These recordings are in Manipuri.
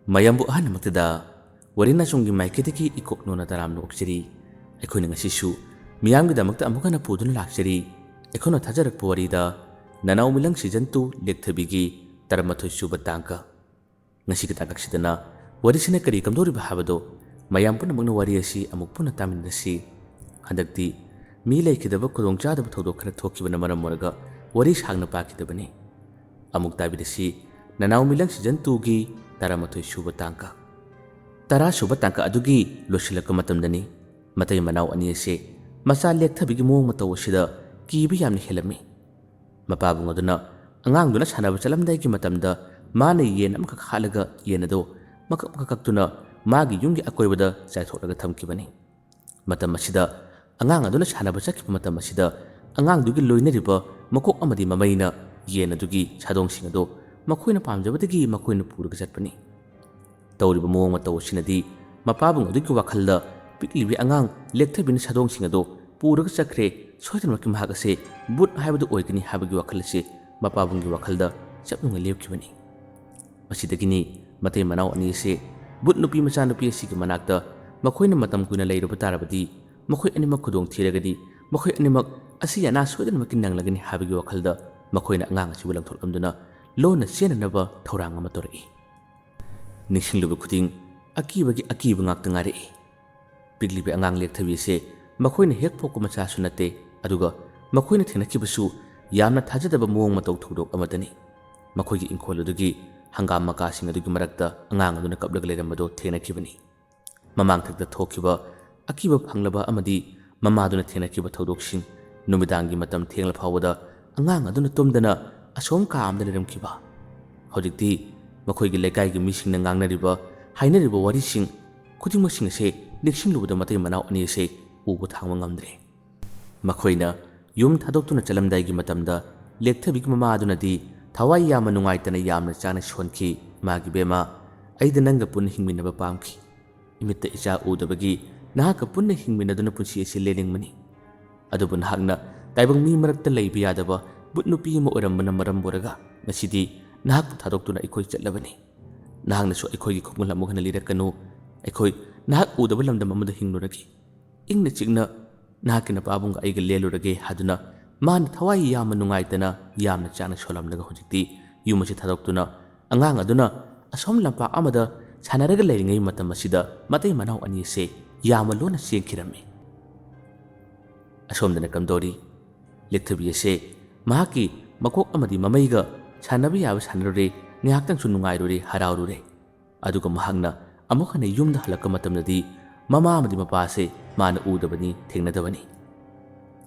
ꯃꯌꯥꯝꯕꯨ ꯑꯍꯥꯟꯕꯃꯛꯇꯗ ꯋꯥꯔꯤꯅꯆꯨꯝꯒꯤ ꯃꯥꯏꯀꯩꯗꯒꯤ ꯏꯀꯣꯛꯅꯣꯅ ꯇꯔꯥꯝꯅ ꯑꯣꯛꯆꯔꯤ꯫ ꯑꯩꯈꯣꯏꯅ ꯉꯁꯤꯁꯨ ꯃꯤꯌꯥꯝꯒꯤꯗꯃꯛꯇ ꯑꯃꯨꯛ ꯍꯟꯅ ꯄꯨꯗꯨꯅ ꯂꯥꯛꯆꯔꯤ꯫ ꯑꯩꯈꯣꯏꯅ ꯊꯥꯖꯔꯛꯄ ꯋꯥꯔꯤꯗ ꯅꯅꯥꯎ ꯃꯤꯂꯪ ꯁꯤꯖꯟ 2 ꯂꯦꯛꯊꯕꯤꯒꯤ 13 ꯁꯨꯕ ꯇꯥꯡꯀ꯫ ꯉꯁꯤꯒꯤ ꯇꯥꯡꯀꯛꯁꯤꯗꯅ ꯋꯥꯔꯤꯁꯤꯅ ꯀꯔꯤ ꯀꯝꯗꯧꯔꯤꯕ ꯍꯥꯏꯕꯗꯣ ꯃꯌꯥꯝ ꯄꯨꯝꯅꯃꯛꯅ ꯋꯥꯔꯤ ꯑꯁꯤ ꯑꯃꯨꯛ ꯄꯨꯟꯅ ꯇꯥꯃꯤꯟꯅꯁꯤ꯫ ꯍꯟꯗꯛꯇꯤ ꯃꯤ ꯂꯩꯈꯤꯗꯕ ꯈꯨꯗꯣꯡꯆꯥꯗꯕ ꯊꯧꯗꯣꯛ ꯈꯔ ꯊꯣꯛꯈꯤꯕꯅ ꯃꯔꯝ ꯑꯣꯏꯔꯒ ꯋꯥꯔꯤ ꯁꯥꯡꯅ ꯄꯥꯈꯤꯗꯕꯅꯤ꯫ ꯑꯃꯨꯛ ꯇꯥꯕꯤꯔꯁꯤ ꯅꯅꯥꯎ ꯃꯤꯂꯪ ꯁꯤꯖꯟ 2ꯒꯤ 13 ꯁꯨꯕ ꯇꯥꯡꯀ꯫ 10 ꯁꯨꯕ ꯇꯥꯡꯀ ꯑꯗꯨꯒꯤ ꯂꯣꯏꯁꯤꯜꯂꯛꯄ ꯃꯇꯝꯗꯅꯤ ꯃꯇꯩ ꯃꯅꯥꯎ ꯑꯅꯤ ꯑꯁꯤ ꯃꯆꯥ ꯂꯦꯛꯊꯕꯤꯒꯤ ꯃꯑꯣꯡ ꯃꯇꯧ ꯑꯁꯤꯗ ꯀꯤꯕ ꯌꯥꯝꯅ ꯍꯦꯜꯂꯝꯃꯤ꯫ ꯃꯄꯥꯕꯨꯡ ꯑꯗꯨꯅ ꯑꯉꯥꯡꯗꯨꯅ ꯁꯥꯟꯅꯕ ꯆꯠꯂꯝꯗꯥꯏꯒꯤ ꯃꯇꯝꯗ ꯃꯥꯅ ꯌꯦꯟ ꯑꯃꯈꯛ ꯍꯥꯠꯂꯒ ꯌꯦꯟ ꯑꯗꯣ ꯃꯀꯛ ꯃꯀꯛ ꯀꯛꯇꯨꯅ ꯃꯥꯒꯤ ꯌꯨꯝꯒꯤ ꯑꯀꯣꯏꯕꯗ ꯆꯥꯏꯊꯣꯛꯂꯒ ꯊꯝꯈꯤꯕꯅꯤ꯫ ꯃꯇꯝ ꯑꯁꯤꯗ ꯑꯉꯥꯡ ꯑꯗꯨꯅ ꯁꯥꯟꯅꯕ ꯆꯠꯈꯤꯕ ꯃꯇꯝ ꯑꯁꯤꯗ ꯑꯉꯥꯡꯗꯨꯒꯤ ꯂꯣꯏꯅꯔꯤꯕ ꯃꯀꯣꯛ ꯑꯃꯗꯤ ꯃꯃꯩꯅ ꯌꯦꯟ ꯑꯗꯨꯒꯤ ꯁꯥꯗꯣꯡꯁꯤꯡ ꯑꯗꯣ ꯃꯈꯣꯏꯅ ꯄꯥꯝꯖꯕꯗꯒꯤ ꯃꯈꯣꯏꯅ ꯄꯨꯔꯒ ꯆꯠꯄꯅꯤ꯫ ꯇꯧꯔꯤꯕ ꯃꯑꯣꯡ ꯃꯇꯧ ꯑꯁꯤꯅꯗꯤ ꯃꯄꯥꯕꯨꯡ ꯑꯗꯨꯒꯤ ꯋꯥꯈꯜꯗ ꯄꯤꯛꯂꯤꯕꯤ ꯑꯉꯥꯡ ꯂꯦꯛꯊꯕꯤꯅ ꯁꯥꯗꯣꯡꯁꯤꯡ ꯑꯗꯣ ꯄꯨꯔꯒ ꯆꯠꯈ꯭ꯔꯦ, ꯁꯣꯏꯗꯅꯃꯛꯀꯤ ꯃꯍꯥꯛ ꯑꯁꯦ ꯕꯨꯠ ꯍꯥꯏꯕꯗꯨ ꯑꯣꯏꯒꯅꯤ ꯍꯥꯏꯕꯒꯤ ꯋꯥꯈꯜ ꯑꯁꯤ ꯃꯄꯥꯕꯨꯡꯒꯤ ꯋꯥꯈꯜꯗ ꯆꯞꯌꯨꯡꯅ ꯂꯦꯞꯈꯤꯕꯅꯤ꯫ ꯃꯁꯤꯗꯒꯤꯅꯤ ꯃꯇꯩ ꯃꯅꯥꯎ ꯑꯅꯤ ꯑꯁꯤ ꯕꯨꯠ ꯅꯨꯄꯤ ꯃꯆꯥꯅꯨꯄꯤ ꯑꯁꯤꯒꯤ ꯃꯅꯥꯛꯇ ꯃꯈꯣꯏꯅ ꯃꯇꯝ ꯀꯨꯏꯅ ꯂꯩꯔꯨꯕ ꯇꯥꯔꯕꯗꯤ ꯃꯈꯣꯏ ꯑꯅꯤꯃꯛ ꯈꯨꯗꯣꯡ ꯊꯤꯔꯒꯗꯤ ꯃꯈꯣꯏ ꯑꯅꯤꯃꯛ ꯑꯁꯤ ꯑꯅꯥ ꯁꯣꯏꯗꯅꯃꯛꯀꯤ ꯅꯪꯂꯒꯅꯤ ꯍꯥꯏꯕꯒꯤ ꯋꯥꯈꯜꯗ ꯃꯈꯣꯏꯅ ꯑꯉꯥꯡ ꯑꯁꯤꯕꯨ ꯂꯪꯊꯣꯛꯂꯝꯗꯨꯅ ꯂꯣꯟꯅ ꯆꯦꯟꯅꯅꯕ ꯊꯧꯔꯥꯡ ꯑꯃ ꯇꯧꯔꯛꯏ꯫ ꯅꯤꯡꯁꯤꯡꯂꯨꯕ ꯈꯨꯗꯤꯡ ꯑꯀꯤꯕꯒꯤ ꯑꯀꯤꯕ ꯉꯥꯛꯇ ꯉꯥꯏꯔꯛꯏ꯫ ꯄꯤꯛꯂꯤꯕꯤ ꯑꯉꯥꯡ ꯂꯦꯛꯊꯕꯤ ꯑꯁꯤ ꯃꯈꯣꯏꯅ ꯍꯦꯛ ꯄꯣꯛꯄ ꯃꯆꯥꯁꯨ ꯅꯠꯇꯦ, ꯑꯗꯨꯒ ꯃꯈꯣꯏꯅ ꯊꯦꯡꯅꯈꯤꯕꯁꯨ ꯌꯥꯝꯅ ꯊꯥꯖꯗꯕ ꯃꯑꯣꯡ ꯃꯇꯧ ꯊꯧꯗꯣꯛ ꯑꯃꯗꯅꯤ꯫ ꯃꯈꯣꯏꯒꯤ ꯏꯪꯈꯣꯜ ꯑꯗꯨꯒꯤ ꯍꯪꯒꯥꯝ ꯃꯀꯥꯁꯤꯡ ꯑꯗꯨꯒꯤ ꯃꯔꯛꯇ ꯑꯉꯥꯡ ꯑꯗꯨꯅ ꯀꯞꯂꯒ ꯂꯩꯔꯝꯕꯗꯣ ꯊꯦꯡꯅꯈꯤꯕꯅꯤ꯫ ꯃꯃꯥꯡꯊꯛꯇ ꯊꯣꯛꯈꯤꯕ ꯑꯀꯤꯕ ꯐꯪꯂꯕ ꯑꯃꯗꯤ ꯃꯃꯥꯗꯨꯅ ꯊꯦꯡꯅꯈꯤꯕ ꯊꯧꯗꯣꯛꯁꯤꯡ, ꯅꯨꯃꯤꯗꯥꯡꯒꯤ ꯃꯇꯝ ꯊꯦꯡꯂ ꯐꯥꯎꯕꯗ ꯑꯉꯥꯡ ꯑꯗꯨꯅ ꯇꯨꯝꯗꯅ ꯑꯁꯣꯝ ꯀꯥ ꯑꯃꯗ ꯂꯩꯔꯝꯈꯤꯕ, ꯍꯧꯖꯤꯛꯇꯤ ꯃꯈꯣꯏꯒꯤ ꯂꯩꯀꯥꯏꯒꯤ ꯃꯤꯁꯤꯡꯅ ꯉꯥꯡꯅꯔꯤꯕ ꯍꯥꯏꯅꯔꯤꯕ ꯋꯥꯔꯤꯁꯤꯡ ꯈꯨꯗꯤꯡꯃꯛꯁꯤꯡ ꯑꯁꯤ ꯅꯤꯡꯁꯤꯡꯂꯨꯕꯗ ꯃꯇꯩ ꯃꯅꯥꯎ ꯑꯅꯤ ꯑꯁꯤ ꯎꯕ ꯊꯥꯡꯕ ꯉꯝꯗ꯭ꯔꯦ꯫ ꯃꯈꯣꯏꯅ ꯌꯨꯝ ꯊꯥꯗꯣꯛꯇꯨꯅ ꯆꯠꯂꯝꯗꯥꯏꯒꯤ ꯃꯇꯝꯗ ꯂꯦꯛꯊꯕꯤꯒꯤ ꯃꯃꯥ ꯑꯗꯨꯅꯗꯤ ꯊꯋꯥꯏ ꯌꯥꯝꯅ ꯅꯨꯡꯉꯥꯏꯇꯅ ꯌꯥꯝꯅ ꯆꯥꯅ ꯁꯣꯟꯈꯤ꯫ ꯏꯃꯥꯒꯤ ꯕꯦꯝꯃ, ꯑꯩꯗ ꯅꯪꯒ ꯄꯨꯟꯅ ꯍꯤꯡꯃꯤꯟꯅꯕ ꯄꯥꯝꯈꯤ꯫ ꯏꯃꯤꯠꯇ ꯏꯆꯥ ꯎꯗꯕꯒꯤ ꯅꯍꯥꯛꯀ ꯄꯨꯟꯅ ꯍꯤꯡꯃꯤꯟꯅꯗꯨꯅ ꯄꯨꯟꯁꯤ ꯑꯁꯤ ꯂꯦꯟꯅꯤꯡꯕꯅꯤ꯫ ꯑꯗꯨꯕꯨ ꯅꯍꯥꯛꯅ ꯇꯥꯏꯕꯪ ꯃꯤ ꯃꯔꯛꯇ ꯂꯩꯕ ꯌꯥꯗꯕ ꯕꯨꯠ ꯅꯨꯄꯤ ꯑꯃ ꯑꯣꯏꯔꯝꯕꯅ ꯃꯔꯝ ꯑꯣꯏꯔꯒ ꯉꯁꯤꯗꯤ ꯅꯍꯥꯛꯄꯨ ꯊꯥꯗꯣꯛꯇꯨꯅ ꯑꯩꯈꯣꯏ ꯆꯠꯂꯕꯅꯤ꯫ ꯅꯍꯥꯛꯅꯁꯨ ꯑꯩꯈꯣꯏꯒꯤ ꯈꯣꯡꯒꯨꯜ ꯑꯃꯨꯛ ꯍꯟꯅ ꯂꯤꯔꯛꯀꯅꯨ꯫ ꯑꯩꯈꯣꯏ ꯅꯍꯥꯛ ꯎꯗꯕ ꯂꯝꯗꯝ ꯑꯃꯗ ꯍꯤꯡꯂꯨꯔꯒꯦ, ꯏꯪꯅ ꯆꯤꯛꯅ ꯅꯍꯥꯛꯀꯤ ꯅꯄꯥꯕꯨꯡꯒ ꯑꯩꯒ ꯂꯦꯜꯂꯨꯔꯒꯦ ꯍꯥꯏꯗꯨꯅ ꯃꯥꯅ ꯊꯋꯥꯏ ꯌꯥꯝꯅ ꯅꯨꯡꯉꯥꯏꯇꯅ ꯌꯥꯝꯅ ꯆꯥꯅ ꯁꯣꯜꯂꯝꯂꯒ ꯍꯧꯖꯤꯛꯇꯤ ꯌꯨꯝ ꯑꯁꯤ ꯊꯥꯗꯣꯛꯇꯨꯅ ꯑꯉꯥꯡ ꯑꯗꯨꯅ ꯑꯁꯣꯝ ꯂꯝꯄꯥꯛ ꯑꯃꯗ ꯁꯥꯟꯅꯔꯒ ꯂꯩꯔꯤꯉꯩ ꯃꯇꯝ ꯑꯁꯤꯗ ꯃꯇꯩ ꯃꯅꯥꯎ ꯑꯅꯤ ꯑꯁꯤ ꯌꯥꯝꯅ ꯂꯣꯟꯅ ꯆꯦꯟꯈꯤꯔꯝꯃꯤ꯫ ꯑꯁꯣꯝꯗꯅ ꯀꯝꯗꯧꯔꯤ? ꯂꯦꯛꯊꯕꯤ ꯑꯁꯤ ꯃꯍꯥꯛꯀꯤ ꯃꯀꯣꯛ ꯑꯃꯗꯤ ꯃꯃꯩꯒ ꯁꯥꯟꯅꯕ ꯌꯥꯕ ꯁꯥꯟꯅꯔꯨꯔꯦ, ꯉꯥꯏꯍꯥꯛꯇꯪꯁꯨ ꯅꯨꯡꯉꯥꯏꯔꯨꯔꯦ, ꯍꯔꯥꯎꯔꯨꯔꯦ꯫ ꯑꯗꯨꯒ ꯃꯍꯥꯛꯅ ꯑꯃꯨꯛ ꯍꯟꯅ ꯌꯨꯝꯗ ꯍꯜꯂꯛꯄ ꯃꯇꯝꯗꯗꯤ ꯃꯃꯥ ꯑꯃꯗꯤ ꯃꯄꯥ ꯑꯁꯤ ꯃꯥꯅ ꯎꯗꯕꯅꯤ, ꯊꯦꯡꯅꯗꯕꯅꯤ꯫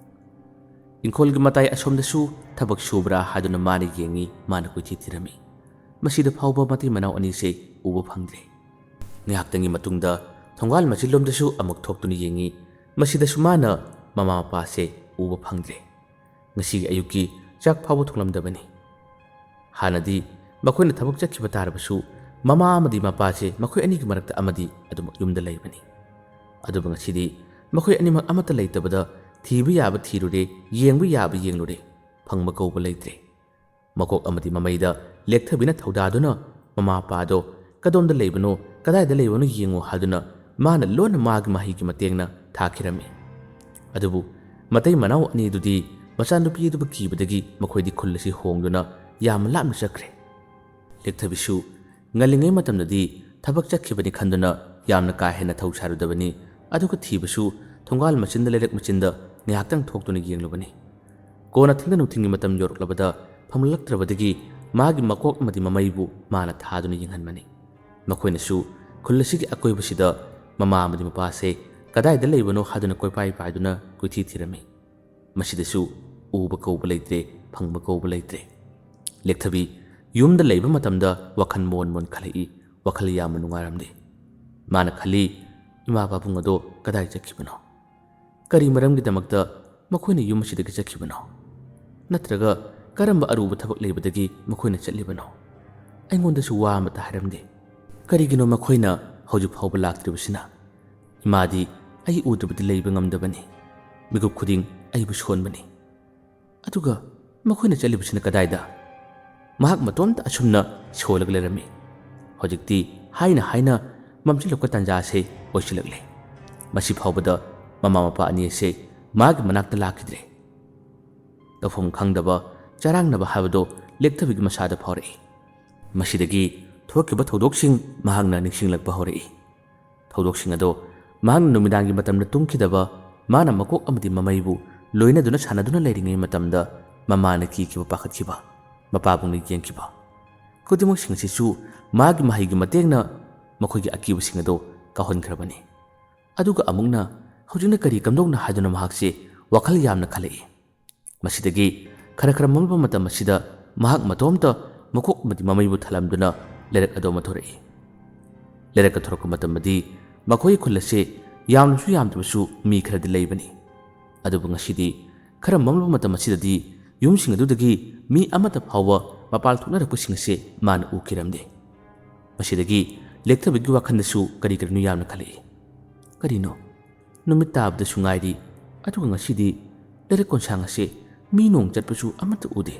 ꯏꯪꯈꯣꯜꯒꯤ ꯃꯇꯥꯏ ꯑꯁꯣꯝꯗꯁꯨ ꯊꯕꯛ ꯁꯨꯕ꯭ꯔꯥ ꯍꯥꯏꯗꯨꯅ ꯃꯥꯅ ꯌꯦꯡꯉꯤ, ꯃꯥꯅ ꯀꯣꯏꯊꯤ ꯊꯤꯔꯝꯃꯤ꯫ ꯃꯁꯤꯗ ꯐꯥꯎꯕ ꯃꯇꯩ ꯃꯅꯥꯎ ꯑꯅꯤꯁꯦ ꯎꯕ ꯐꯪꯗ꯭ꯔꯦ꯫ ꯉꯥꯏꯍꯥꯛꯇꯪꯒꯤ ꯃꯇꯨꯡꯗ ꯊꯣꯡꯒꯥꯜ ꯃꯆꯤꯟꯂꯣꯝꯗꯁꯨ ꯑꯃꯨꯛ ꯊꯣꯛꯇꯨꯅ ꯌꯦꯡꯉꯤ꯫ ꯃꯁꯤꯗꯁꯨ ꯃꯥꯅ ꯃꯃꯥ ꯃꯄꯥꯁꯦ ꯎꯕ ꯐꯪꯗ꯭ꯔꯦ꯫ ꯉꯁꯤꯒꯤ ꯑꯌꯨꯛꯀꯤ ꯆꯥꯛ ꯐꯥꯎꯕ ꯊꯣꯡꯂꯝꯗꯕꯅꯤ꯫ ꯍꯥꯟꯅꯗꯤ ꯃꯈꯣꯏꯅ ꯊꯕꯛ ꯆꯠꯈꯤꯕ ꯇꯥꯔꯕꯁꯨ ꯃꯃꯥ ꯑꯃꯗꯤ ꯃꯄꯥꯁꯦ ꯃꯈꯣꯏ ꯑꯅꯤꯒꯤ ꯃꯔꯛꯇ ꯑꯃꯗꯤ ꯑꯗꯨꯃꯛ ꯌꯨꯝꯗ ꯂꯩꯕꯅꯤ꯫ ꯑꯗꯨꯕꯨ ꯉꯁꯤꯗꯤ ꯃꯈꯣꯏ ꯑꯅꯤꯃꯛ ꯑꯃꯠꯇ ꯂꯩꯇꯕꯗ ꯊꯤꯕ ꯌꯥꯕ ꯊꯤꯔꯨꯔꯦ, ꯌꯦꯡꯕ ꯌꯥꯕ ꯌꯦꯡꯂꯨꯔꯦ, ꯐꯪꯕ ꯀꯧꯕ ꯂꯩꯇ꯭ꯔꯦ꯫ ꯃꯀꯣꯛ ꯑꯃꯗꯤ ꯃꯃꯩꯗ ꯂꯦꯛꯊꯕꯤꯅ ꯊꯧꯗꯥꯗꯨꯅ ꯃꯃꯥ ꯃꯄꯥꯗꯣ ꯀꯗꯣꯝꯗ ꯂꯩꯕꯅꯣ, ꯀꯗꯥꯏꯗ ꯂꯩꯕꯅꯣ ꯌꯦꯡꯉꯨ ꯍꯥꯏꯗꯨꯅ ꯃꯥꯅ ꯂꯣꯟꯅ ꯃꯥꯒꯤ ꯃꯍꯩꯒꯤ ꯃꯇꯦꯡꯅ ꯊꯥꯈꯤꯔꯝꯃꯤ꯫ ꯑꯗꯨꯕꯨ ꯃꯇꯩ ꯃꯅꯥꯎ ꯑꯅꯤꯗꯨꯗꯤ ꯃꯆꯥꯅꯨꯄꯤ ꯑꯗꯨꯕꯨ ꯀꯤꯕꯗꯒꯤ ꯃꯈꯣꯏꯗꯤ ꯈꯨꯜ ꯑꯁꯤ ꯍꯣꯡꯗꯨꯅ ꯌꯥꯝꯅ ꯂꯥꯞꯅ ꯆꯠꯈ꯭ꯔꯦ꯫ ꯂꯦꯛꯊꯕꯤꯁꯨ ꯉꯜꯂꯤꯉꯩ ꯃꯇꯝꯗꯗꯤ ꯊꯕꯛ ꯆꯠꯈꯤꯕꯅꯤ ꯈꯟꯗꯨꯅ ꯌꯥꯝꯅ ꯀꯥ ꯍꯦꯟꯅ ꯊꯧ ꯁꯥꯔꯨꯗꯕꯅꯤ꯫ ꯑꯗꯨꯒ ꯊꯤꯕꯁꯨ ꯊꯣꯡꯒꯥꯜ ꯃꯆꯤꯟꯗ ꯂꯩꯔꯛ ꯃꯆꯤꯟꯗ ꯉꯥꯏꯍꯥꯛꯇꯪ ꯊꯣꯛꯇꯨꯅ ꯌꯦꯡꯂꯨꯕꯅꯤ꯫ ꯀꯣꯟꯅ ꯊꯦꯡꯅ ꯅꯨꯡꯊꯤꯜꯒꯤ ꯃꯇꯝ ꯌꯧꯔꯛꯂꯕꯗ ꯐꯝꯂꯛꯇ꯭ꯔꯕꯗꯒꯤ ꯃꯥꯒꯤ ꯃꯀꯣꯛ ꯑꯃꯗꯤ ꯃꯃꯩꯕꯨ ꯃꯥꯅ ꯊꯥꯗꯨꯅ ꯌꯦꯡꯍꯟꯕꯅꯤ꯫ ꯃꯈꯣꯏꯅꯁꯨ ꯈꯨꯜ ꯑꯁꯤꯒꯤ ꯑꯀꯣꯏꯕꯁꯤꯗ ꯃꯃꯥ ꯑꯃꯗꯤ ꯃꯄꯥꯁꯦ ꯀꯗꯥꯏꯗ ꯂꯩꯕꯅꯣ ꯍꯥꯏꯗꯨꯅ ꯀꯣꯏꯄꯥꯏ ꯄꯥꯏꯗꯨꯅ ꯀꯣꯏꯊꯤ ꯊꯤꯔꯝꯃꯤ꯫ ꯃꯁꯤꯗꯁꯨ ꯎꯕ ꯀꯧꯕ ꯂꯩꯇ꯭ꯔꯦ, ꯐꯪꯕ ꯀꯧꯕ ꯂꯩꯇ꯭ꯔꯦ꯫ ꯂꯦꯛꯊꯕꯤ ꯌꯨꯝꯗ ꯂꯩꯕ ꯃꯇꯝꯗ ꯋꯥꯈꯜ ꯃꯣꯟ ꯃꯣꯟ ꯈꯜꯂꯛꯏ, ꯋꯥꯈꯜ ꯌꯥꯝꯅ ꯅꯨꯡꯉꯥꯏꯔꯝꯗꯦ꯫ ꯃꯥꯅ ꯈꯜꯂꯤ, ꯏꯃꯥ ꯄꯥꯕꯨꯡ ꯑꯗꯣ ꯀꯗꯥꯏ ꯆꯠꯈꯤꯕꯅꯣ? ꯀꯔꯤ ꯃꯔꯝꯒꯤꯗꯃꯛꯇ ꯃꯈꯣꯏꯅ ꯌꯨꯝ ꯑꯁꯤꯗꯒꯤ ꯆꯠꯈꯤꯕꯅꯣ? ꯅꯠꯇ꯭ꯔꯒ ꯀꯔꯝꯕ ꯑꯔꯨꯕ ꯊꯕꯛ ꯂꯩꯕꯗꯒꯤ ꯃꯈꯣꯏꯅ ꯆꯠꯂꯤꯕꯅꯣ? ꯑꯩꯉꯣꯟꯗꯁꯨ ꯋꯥ ꯑꯃꯠꯇ ꯍꯥꯏꯔꯝꯗꯦ꯫ ꯀꯔꯤꯒꯤꯅꯣ ꯃꯈꯣꯏꯅ ꯍꯧꯖꯤꯛ ꯐꯥꯎꯕ ꯂꯥꯛꯇ꯭ꯔꯤꯕꯁꯤꯅ? ꯏꯃꯥꯗꯤ ꯑꯩ ꯎꯗ꯭ꯔꯕꯗꯤ ꯂꯩꯕ ꯉꯝꯗꯕꯅꯤ, ꯃꯤꯀꯨꯞ ꯈꯨꯗꯤꯡ ꯑꯩꯕꯨ ꯁꯣꯟꯕꯅꯤ꯫ ꯑꯗꯨꯒ ꯃꯈꯣꯏꯅ ꯆꯠꯂꯤꯕꯁꯤꯅ ꯀꯗꯥꯏꯗ? ꯃꯍꯥꯛ ꯃꯇꯣꯝꯇ ꯑꯁꯨꯝꯅ ꯁꯣꯜꯂꯒ ꯂꯩꯔꯝꯃꯤ꯫ ꯍꯧꯖꯤꯛꯇꯤ haina mamjilokka tanjase oisilakle masi phawbada mama mapa ani ase magi manakta lakidre tafum khangdaba charangnaba habado lekthabigi masada phawrei masidagi thokiba thodoksing mahangna ningsinglakba hawrei thodoksing ado mahangna numidangi matamna tungkhidaba mana makok amadi mamaibu loina duna sanaduna leiringai matamda mamana kikiba pakhatkiba mapabungni yengkiba khudimok singsisu magi mahigi matengna makhoigi akibu singado kahonkrabani aduga amungna hojina kari kamdongna haduna mahakse wakhal yamna khalei masidagi khara mamba matam masida mahak matomta makok madi mamaibu thalamduna lerak ado mathorei lerak athorok matamadi makhoi khulase yamnusu yamdbusu mi kharadi leibani adubu ngasidi khara mamba matam masidadi yumsing adudagi mi amata phawa mapal thuna rakpusingse man ukiramde masidagi lekthabigi wakhandasu kari karnu yamna khalei karino numit tabda sungaidi aduga ngasidi lerak konsang ase mi nong chatpusu amata ude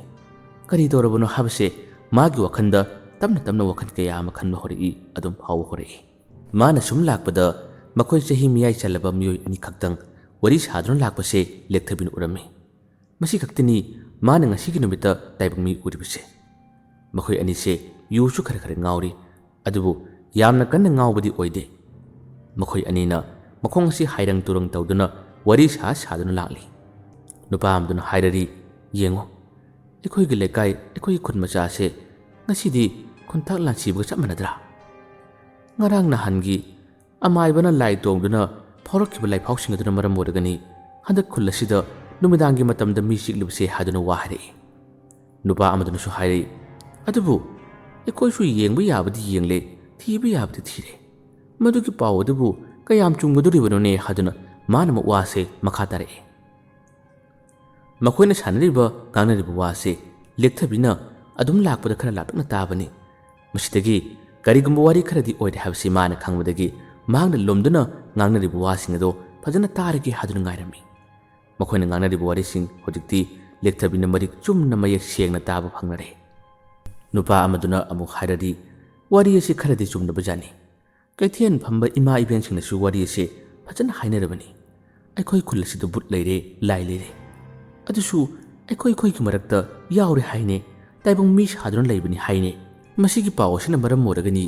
kari dorabano habse magi wakhanda tamna wakhan kaya ama khanba hori adum phaw hori mana sum lakpada makhoi chahi miyai chalaba miyoi ani khaktang wari sadron lakpase lekthabin urami masi khaktini mana ngasigi numita taibang mi uribase makhoi ani se yusu khara ngauri adubu yamna kanna ngaubadi oide makhoi anina makhong si hairang turang tawduna wari saduna lakli nupa amduna hairari yengo ekhoi gi lekai ekhoi khun macha se ngasidi khunthak la chibga chamanadra ngarang na hangi amai bana lai tongduna phorokkiba lai phauksing aduna maram moragani handak khulasida numidangi matamda mi siklibse haduna wahari nupa amaduna su hairi adubu ekhoi su yengba yabadi yengle thiba yabadi thire madugi paw adubu kayam chungmaduribano haduna manama wase makhatare makhoi na sanariba gangnariba wase lekthabina adum lakpada khara lakna tabani masidagi karigumba wari kharadi oide habsi mana khangmadagi mangna lomduna ngangnariba wasing ado phajana tarigi haduna ngairami makhoi na ngangnariba wari sing hojikti lekthabina marik chumna mayek sengna taba phangnare nupa amaduna amu hairadi wari ase kharadi chumna bajani kaithien phamba ima ibeng singna su wari ase phajana hainarabani aikhoi khulasidu but leire lai leire adusu aikhoi ki marakta yaure haine taibong mi sadron leibani haine masigi pawsina maram moragani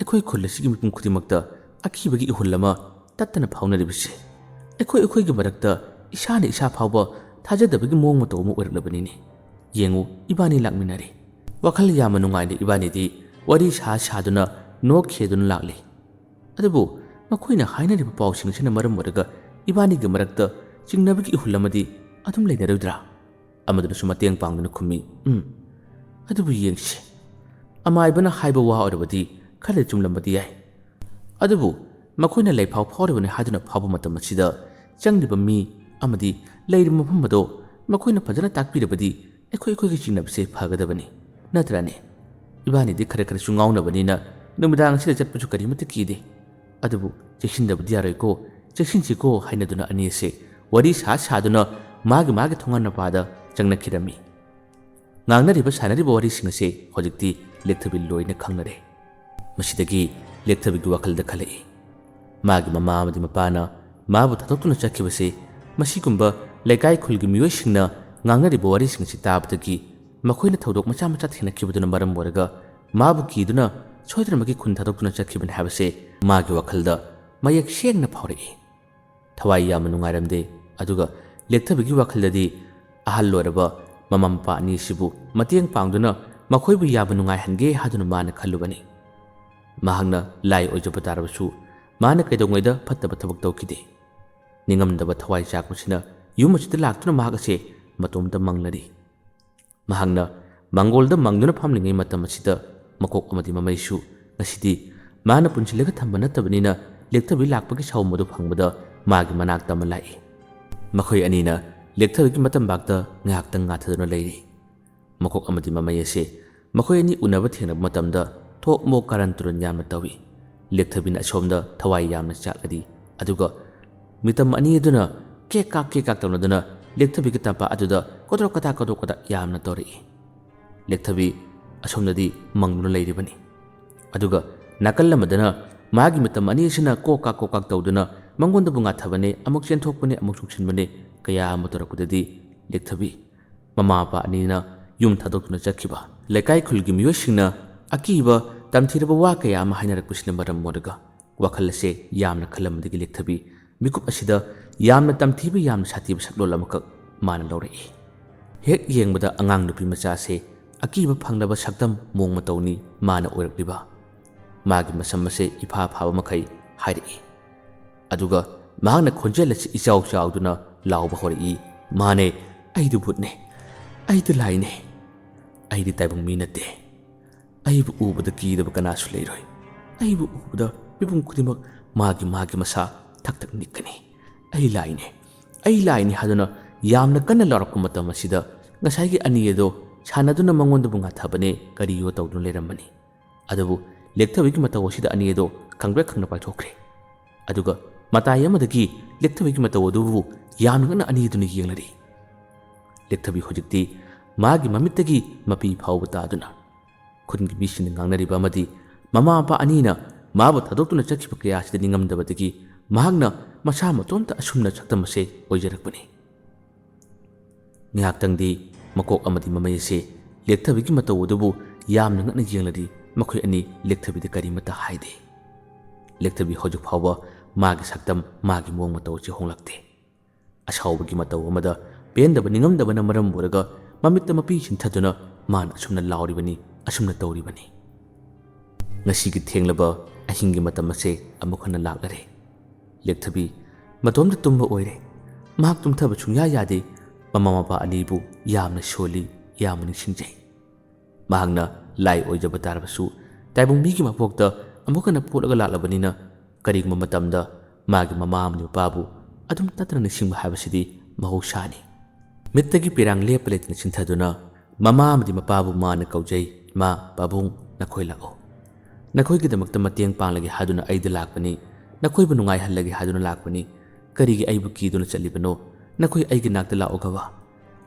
aikhoi khullasigi mipum khudimakta akhibagi ihullama tattana phauna ribise aikhoi gi marakta isana isa phawba thajadabagi mong mato mu urlabani ne yengu ibani lakminari wakhal yama nungai ibani di wari saduna no kheduna lakli adubu makhoina haina riba pawsing sina maram moraga ibani gi marakta chingnabagi ihullamadi adum leidarudra amaduna sumateng pangduna khumi adubu yengsi amaibana haiba wa orabadi khale chumlambadi yai adubu makhoina leiphaw phawribani haduna phawba matam asida changriba mi amadi leir mafamado makhoina phajana takpirabadi ekhoi gi chingnabse phagadabani natrane ibani di khare sungaunabani na numidang sida chatpuchu karimata kide adubu chekindabadi yaroiko cheksinchiko hainaduna ani se wari saduna magi thongan pada changna khirami ngangnariba sanariba wari singase hojikti lekthabi loina khangnare masidagi lekthabi gi wakalda khalai magi mama amadi mapana mabu thatoktuna chakhibase masigumba lekai khulgi miyoi singna ngangnariba wari singsi tabdagi makhoina thodok macha thina khibuduna maram boraga mabu kiduna choidramagi khun thatoktuna chakhiban habase magi wakalda mayak sengna phawrei thawai yam nungairamde aduga lekthabigi wakhaldadi ahal loraba mama mapa ani sibu mateng pangduna makhoibu yaba nungai hange haduna mana khallubani mahangna lai ojoba tarabasu mana kaidongaida phattaba thabak tawkide ningamdaba thawai chakmusina yumachida laktuna mahagase matomda manglari mahangna mangolda mangduna phamlingai matam asida makok amadi mamaisu ngasidi mana punchilaga thamba natabnina lekthabi lakpagi sawmadu phangbada magi manak tamalai makhoi anina lekthabigi matam bakta ngaktang ngathaduna leiri makok amadi mamai ase makhoi ani unaba thengna matamda thok mo karan turun yamna tawi lekthabina somda thawai yamna chakladi aduga mitam ani aduna ke kak tawladuna lekthabigi tapa aduda kodro kata yamna tori lekthabi asomnadi mangduna leiribani aduga ꯅꯥꯀꯜ ꯑꯃꯗꯅ ꯃꯥꯒꯤ ꯃꯇꯝ ꯑꯅꯤꯁꯤꯅ ꯀꯣꯛꯀꯥꯛ ꯇꯧꯗꯨꯅ ꯃꯉꯣꯟꯗꯕꯨ ꯉꯥꯊꯕꯅꯦ ꯑꯃꯨꯛ ꯆꯦꯟꯊꯣꯛꯄꯅꯦ ꯑꯃꯨꯛ ꯆꯨꯡꯁꯤꯟꯕꯅꯦ ꯀꯌꯥ ꯑꯃ ꯇꯧꯔꯛꯄꯗꯗꯤ ꯂꯦꯛꯊꯕꯤ ꯃꯃꯥ ꯃꯄꯥ ꯑꯅꯤꯅ ꯌꯨꯝ ꯊꯥꯗꯣꯛꯇꯨꯅ ꯆꯠꯈꯤꯕ ꯂꯩꯀꯥꯏ ꯈꯨꯜꯒꯤ ꯃꯤꯑꯣꯏꯁꯤꯡꯅ ꯑꯀꯤꯕ ꯇꯝꯊꯤꯔꯕ ꯋꯥ ꯀꯌꯥ ꯑꯃ ꯍꯥꯏꯅꯔꯛꯄꯁꯤꯅ ꯃꯔꯝ ꯑꯣꯏꯔꯒ ꯋꯥꯈꯜ ꯑꯁꯦ ꯌꯥꯝꯅ ꯈꯜꯂꯝꯕꯗꯒꯤ ꯂꯦꯛꯊꯕꯤ ꯃꯤꯀꯨꯞ ꯑꯁꯤꯗ ꯌꯥꯝꯅ ꯇꯝꯊꯤꯕ ꯌꯥꯝꯅ ꯁꯥꯊꯤꯕ ꯁꯛꯂꯣꯟ ꯑꯃꯈꯛ ꯃꯥꯅ ꯂꯧꯔꯛꯏ ꯍꯦꯛ ꯌꯦꯡꯕꯗ ꯑꯉꯥꯡ ꯅꯨꯄꯤ ꯃꯆꯥꯁꯦ ꯑꯀꯤꯕ ꯐꯪꯂꯕ ꯁꯛꯇꯝ ꯃꯑꯣꯡ ꯃꯇꯧꯅꯤ ꯃꯥꯅ ꯑꯣꯏꯔꯛꯂꯤꯕ ꯃꯥꯒꯤ ꯃꯁꯝ ꯑꯁꯦ ꯏꯐꯥ ꯐꯥꯕ ꯃꯈꯩ ꯍꯥꯏꯔꯛꯏ ꯑꯗꯨꯒ ꯃꯍꯥꯛꯅ ꯈꯣꯟꯖꯦꯜ ꯑꯁꯤ ꯏꯆꯥꯎ ꯆꯥꯎꯗꯨꯅ ꯂꯥꯎꯕ ꯍꯧꯔꯛꯏ ꯃꯥꯅꯦ ꯑꯩꯗꯨ ꯚꯨꯠꯅꯦ ꯑꯩꯗꯨ ꯂꯥꯏꯅꯦ ꯑꯩꯗꯤ ꯇꯥꯏꯕꯪ ꯃꯤ ꯅꯠꯇꯦ ꯑꯩꯕꯨ ꯎꯕꯗ ꯀꯤꯗꯕ ꯀꯅꯥꯁꯨ ꯂꯩꯔꯣꯏ ꯑꯩꯕꯨ ꯎꯕꯗ ꯃꯤꯄꯨꯝ ꯈꯨꯗꯤꯡꯃꯛ ꯃꯥꯒꯤ ꯃꯁꯥ ꯊꯛ ꯊꯛ ꯅꯤꯛꯀꯅꯤ ꯑꯩ ꯂꯥꯏꯅꯤ ꯍꯥꯏꯗꯨꯅ ꯌꯥꯝꯅ ꯀꯟꯅ ꯂꯥꯎꯔꯛꯄ ꯃꯇꯝ ꯑꯁꯤꯗ ꯉꯁꯥꯏꯒꯤ ꯑꯅꯤ ꯑꯗꯣ ꯁꯥꯟꯅꯗꯨꯅ ꯃꯉꯣꯟꯗꯕꯨ ꯉꯥꯊꯕꯅꯦ ꯀꯔꯤꯌꯣ ꯇꯧꯗꯨꯅ ꯂꯩꯔꯝꯕꯅꯤ ꯑꯗꯨꯕꯨ ꯂꯦꯛꯊꯕꯤꯒꯤ ꯃꯇꯧ ꯑꯁꯤꯗ ꯑꯅꯤ ꯑꯗꯣ ꯈꯪꯕ꯭ꯔꯦꯛ ꯈꯪꯅ ꯄꯥꯏꯊꯣꯛꯈ꯭ꯔꯦ ꯑꯗꯨꯒ ꯃꯇꯥꯏ ꯑꯃꯗꯒꯤ ꯂꯦꯛꯊꯕꯤꯒꯤ ꯃꯇꯧ ꯑꯗꯨꯕꯨ ꯌꯥꯝꯅ ꯉꯟꯅ ꯑꯅꯤ ꯑꯗꯨꯅ ꯌꯦꯡꯂꯔꯤ ꯂꯦꯛꯊꯕꯤ ꯍꯧꯖꯤꯛꯇꯤ ꯃꯥꯒꯤ ꯃꯃꯤꯠꯇꯒꯤ ꯃꯄꯤ ꯐꯥꯎꯕ ꯇꯥꯗꯨꯅ ꯈꯨꯟꯒꯤ ꯃꯤꯁꯤꯡꯅ ꯉꯥꯡꯅꯔꯤꯕ ꯑꯃꯗꯤ ꯃꯃꯥ ꯃꯄꯥ ꯑꯅꯤꯅ ꯃꯥꯕꯨ ꯊꯥꯗꯣꯛꯇꯨꯅ ꯆꯠꯈꯤꯕ ꯀꯌꯥꯁꯤꯗ ꯅꯤꯡꯉꯝꯗꯕꯗꯒꯤ ꯃꯍꯥꯛꯅ ꯃꯁꯥ ꯃꯇꯣꯝꯇ ꯑꯁꯨꯝꯅ ꯁꯛꯇꯝ ꯑꯁꯦ ꯑꯣꯏꯖꯔꯛꯄꯅꯤ ꯉꯥꯏꯍꯥꯛꯇꯪꯗꯤ ꯃꯀꯣꯛ ꯑꯃꯗꯤ ꯃꯃꯩ ꯑꯁꯦ ꯂꯦꯛꯊꯕꯤꯒꯤ ꯃꯇꯧ ꯑꯗꯨꯕꯨ ꯌꯥꯝꯅ ꯉꯛꯅ ꯌꯦꯡꯂꯔꯤ ꯃꯈꯣꯏ ꯑꯅꯤ ꯂꯦꯛꯊꯕꯤꯗ ꯀꯔꯤꯃꯠꯇ ꯍꯥꯏꯗꯦ ꯂꯦꯛꯊꯕꯤ ꯍꯧꯖꯤꯛ ꯐꯥꯎꯕ ꯃꯥꯒꯤ ꯁꯛꯇꯝ ꯃꯥꯒꯤ ꯃꯑꯣꯡ ꯃꯇꯧ ꯑꯁꯤ ꯍꯣꯡꯂꯛꯇꯦ ꯑꯁꯥꯎꯕꯒꯤ ꯃꯇꯧ ꯑꯃꯗ ꯄꯦꯟꯗꯕ ꯅꯤꯡꯉꯝꯗꯕꯅ ꯃꯔꯝ ꯑꯣꯏꯔꯒ ꯃꯃꯤꯠꯇ ꯃꯄꯤ ꯆꯤꯟꯊꯗꯨꯅ ꯃꯥꯅ ꯑꯁꯨꯝꯅ ꯂꯥꯎꯔꯤꯕꯅꯤ ꯑꯁꯨꯝꯅ ꯇꯧꯔꯤꯕꯅꯤ ꯉꯁꯤꯒꯤ ꯊꯦꯡꯂꯕ ꯑꯍꯤꯡꯒꯤ ꯃꯇꯝ ꯑꯁꯦ ꯑꯃꯨꯛ ꯍꯟꯅ ꯂꯥꯛꯂꯔꯦ ꯂꯦꯛꯊꯕꯤ ꯃꯇꯣꯝꯇ ꯇꯨꯝꯕ ꯑꯣꯏꯔꯦ ꯃꯍꯥꯛ ꯇꯨꯝꯊꯕ ꯁꯨꯡꯌꯥ ꯌꯥꯗꯦ ꯃꯃꯥ ꯃꯄꯥ ꯑꯅꯤꯕꯨ ꯌꯥꯝꯅ ꯁꯣꯜꯂꯤ ꯌꯥꯝꯅ ꯅꯤꯡꯁꯤꯡꯖꯩ ꯃꯍꯥꯛꯅ ꯂꯥꯏ ꯑꯣꯏꯖꯕ ꯇꯥꯔꯕꯁꯨ ꯇꯥꯏꯕꯪ ꯃꯤꯒꯤ ꯃꯄꯣꯛꯇ ꯑꯃꯨꯛ ꯍꯟꯅ ꯄꯣꯠꯂꯒ ꯂꯥꯛꯂꯕꯅꯤꯅ ꯀꯔꯤꯒꯨꯝꯕ ꯃꯇꯝꯗ ꯃꯥꯒꯤ ꯃꯃꯥ ꯑꯃꯗꯤ ꯃꯄꯥꯕꯨ ꯑꯗꯨꯝ ꯇꯠꯇꯅ ꯅꯤꯡꯁꯤꯡꯕ ꯍꯥꯏꯕꯁꯤꯗꯤ ꯃꯍꯧꯁꯥꯅꯤ ꯃꯤꯠꯇꯒꯤ ꯄꯤꯔꯥꯡ ꯂꯦꯞꯄ ꯂꯩꯇꯅ ꯆꯤꯟꯊꯗꯨꯅ ꯃꯃꯥ ꯑꯃꯗꯤ ꯃꯄꯥꯕꯨ ꯃꯥꯅ ꯀꯧꯖꯩ ꯏꯃꯥ ꯄꯥꯕꯨꯡ ꯅꯈꯣꯏ ꯂꯥꯛꯑꯣ ꯅꯈꯣꯏꯒꯤꯗꯃꯛꯇ ꯃꯇꯦꯡ ꯄꯥꯡꯂꯒꯦ ꯍꯥꯏꯗꯨꯅ ꯑꯩꯗ ꯂꯥꯛꯄꯅꯤ ꯅꯈꯣꯏꯕꯨ ꯅꯨꯡꯉꯥꯏꯍꯜꯂꯒꯦ ꯍꯥꯏꯗꯨꯅ ꯂꯥꯛꯄꯅꯤ ꯀꯔꯤꯒꯤ ꯑꯩꯕꯨ ꯀꯤꯗꯨꯅ ꯆꯠꯂꯤꯕꯅꯣ ꯅꯈꯣꯏ ꯑꯩꯒꯤ ꯅꯥꯛꯇ ꯂꯥꯛꯑꯣꯒꯕ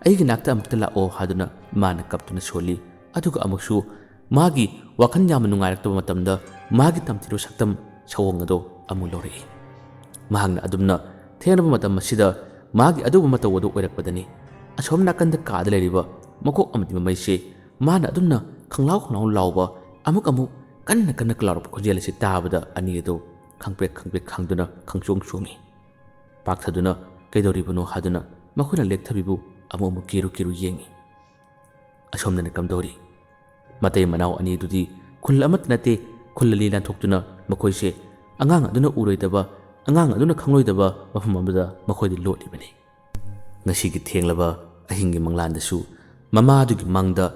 ꯑꯩꯒꯤ ꯅꯥꯛꯇ ꯑꯃꯨꯛꯇ ꯂꯥꯛꯑꯣ ꯍꯥꯏꯗꯨꯅ ꯃꯥꯅ ꯀꯞꯇꯨꯅ ꯁꯣꯜꯂꯤ ꯑꯗꯨꯒ ꯑꯃꯨꯛꯁꯨ ꯃꯥꯒꯤ ꯋꯥꯈꯜ ꯌꯥꯝꯅ ꯅꯨꯡꯉꯥꯏꯔꯛꯇꯕ ꯃꯇꯝꯗ ꯃꯥꯒꯤ ꯇꯝꯊꯤꯔꯣ ꯁꯛꯇꯝ ꯁꯑꯣꯡ ꯑꯗꯣ ꯑꯃꯨꯛ ꯂꯧꯔꯛꯏ ꯃꯍꯥꯛꯅ ꯑꯗꯨꯝꯅ ꯊꯦꯡꯅꯕ ꯃꯇꯝ ꯑꯁꯤꯗ ꯃꯥꯒꯤ ꯑꯗꯨꯒꯨꯝꯕ ꯃꯇꯧ ꯑꯗꯨ ꯑꯣꯏꯔꯛꯄꯗꯅꯤ ꯑꯁꯣꯝ ꯅꯥꯀꯟꯗ ꯀꯥꯗ ꯂꯩꯔꯤꯕ ꯃꯀꯣꯛ ꯑꯃꯗꯤ ꯃꯃꯩꯁꯦ ꯃꯥꯅ ꯑꯗꯨꯝꯅ ꯈꯪꯂꯥꯎ ꯂꯥꯎꯕ ꯑꯃꯨꯛ ꯀꯟꯅ ꯀ꯭ꯂꯥꯎꯔꯛꯄ ꯈꯣꯟꯖꯦꯜ ꯑꯁꯤ ꯇꯥꯕꯗ ꯑꯅꯤ ꯑꯗꯣ ꯈꯪꯄ꯭ꯔꯦꯛ ꯈꯪꯗꯨꯅ ꯈꯪꯆꯣꯡ ꯆꯣꯡꯉꯤ ꯄꯥꯛꯊꯗꯨꯅ ꯀꯩꯗꯧꯔꯤꯕꯅꯣ ꯍꯥꯏꯗꯨꯅ ꯃꯈꯣꯏꯅ ꯂꯦꯛꯊꯕꯤꯕꯨ ꯑꯃꯨꯛ ꯀꯤꯔꯨ ꯌꯦꯡꯉꯤ ꯑꯁꯣꯝꯗꯅ ꯀꯝꯗꯧꯔꯤ ꯃꯇꯩ ꯃꯅꯥꯎ ꯑꯅꯤꯗꯨꯗꯤ ꯈꯨꯜ ꯑꯃꯠꯇ ꯅꯠꯇꯦ ꯈꯨꯜ ꯑꯅꯤ ꯂꯥꯟꯊꯣꯛꯇꯨꯅ ꯃꯈꯣꯏꯁꯦ ꯑꯉꯥꯡ ꯑꯗꯨꯅ ꯎꯔꯣꯏꯗꯕ ꯑꯉꯥꯡ ꯑꯗꯨꯅ ꯈꯪꯂꯣꯏꯗꯕ ꯃꯐꯝ ꯑꯃꯗ ꯃꯈꯣꯏꯗꯤ ꯂꯣꯠꯂꯤꯕꯅꯤ ꯉꯁꯤꯒꯤ ꯊꯦꯡꯂꯕ ꯑꯍꯤꯡꯒꯤ ꯃꯪꯂꯥꯟꯗꯁꯨ ꯃꯃꯥꯗꯨꯒꯤ ꯃꯪꯗ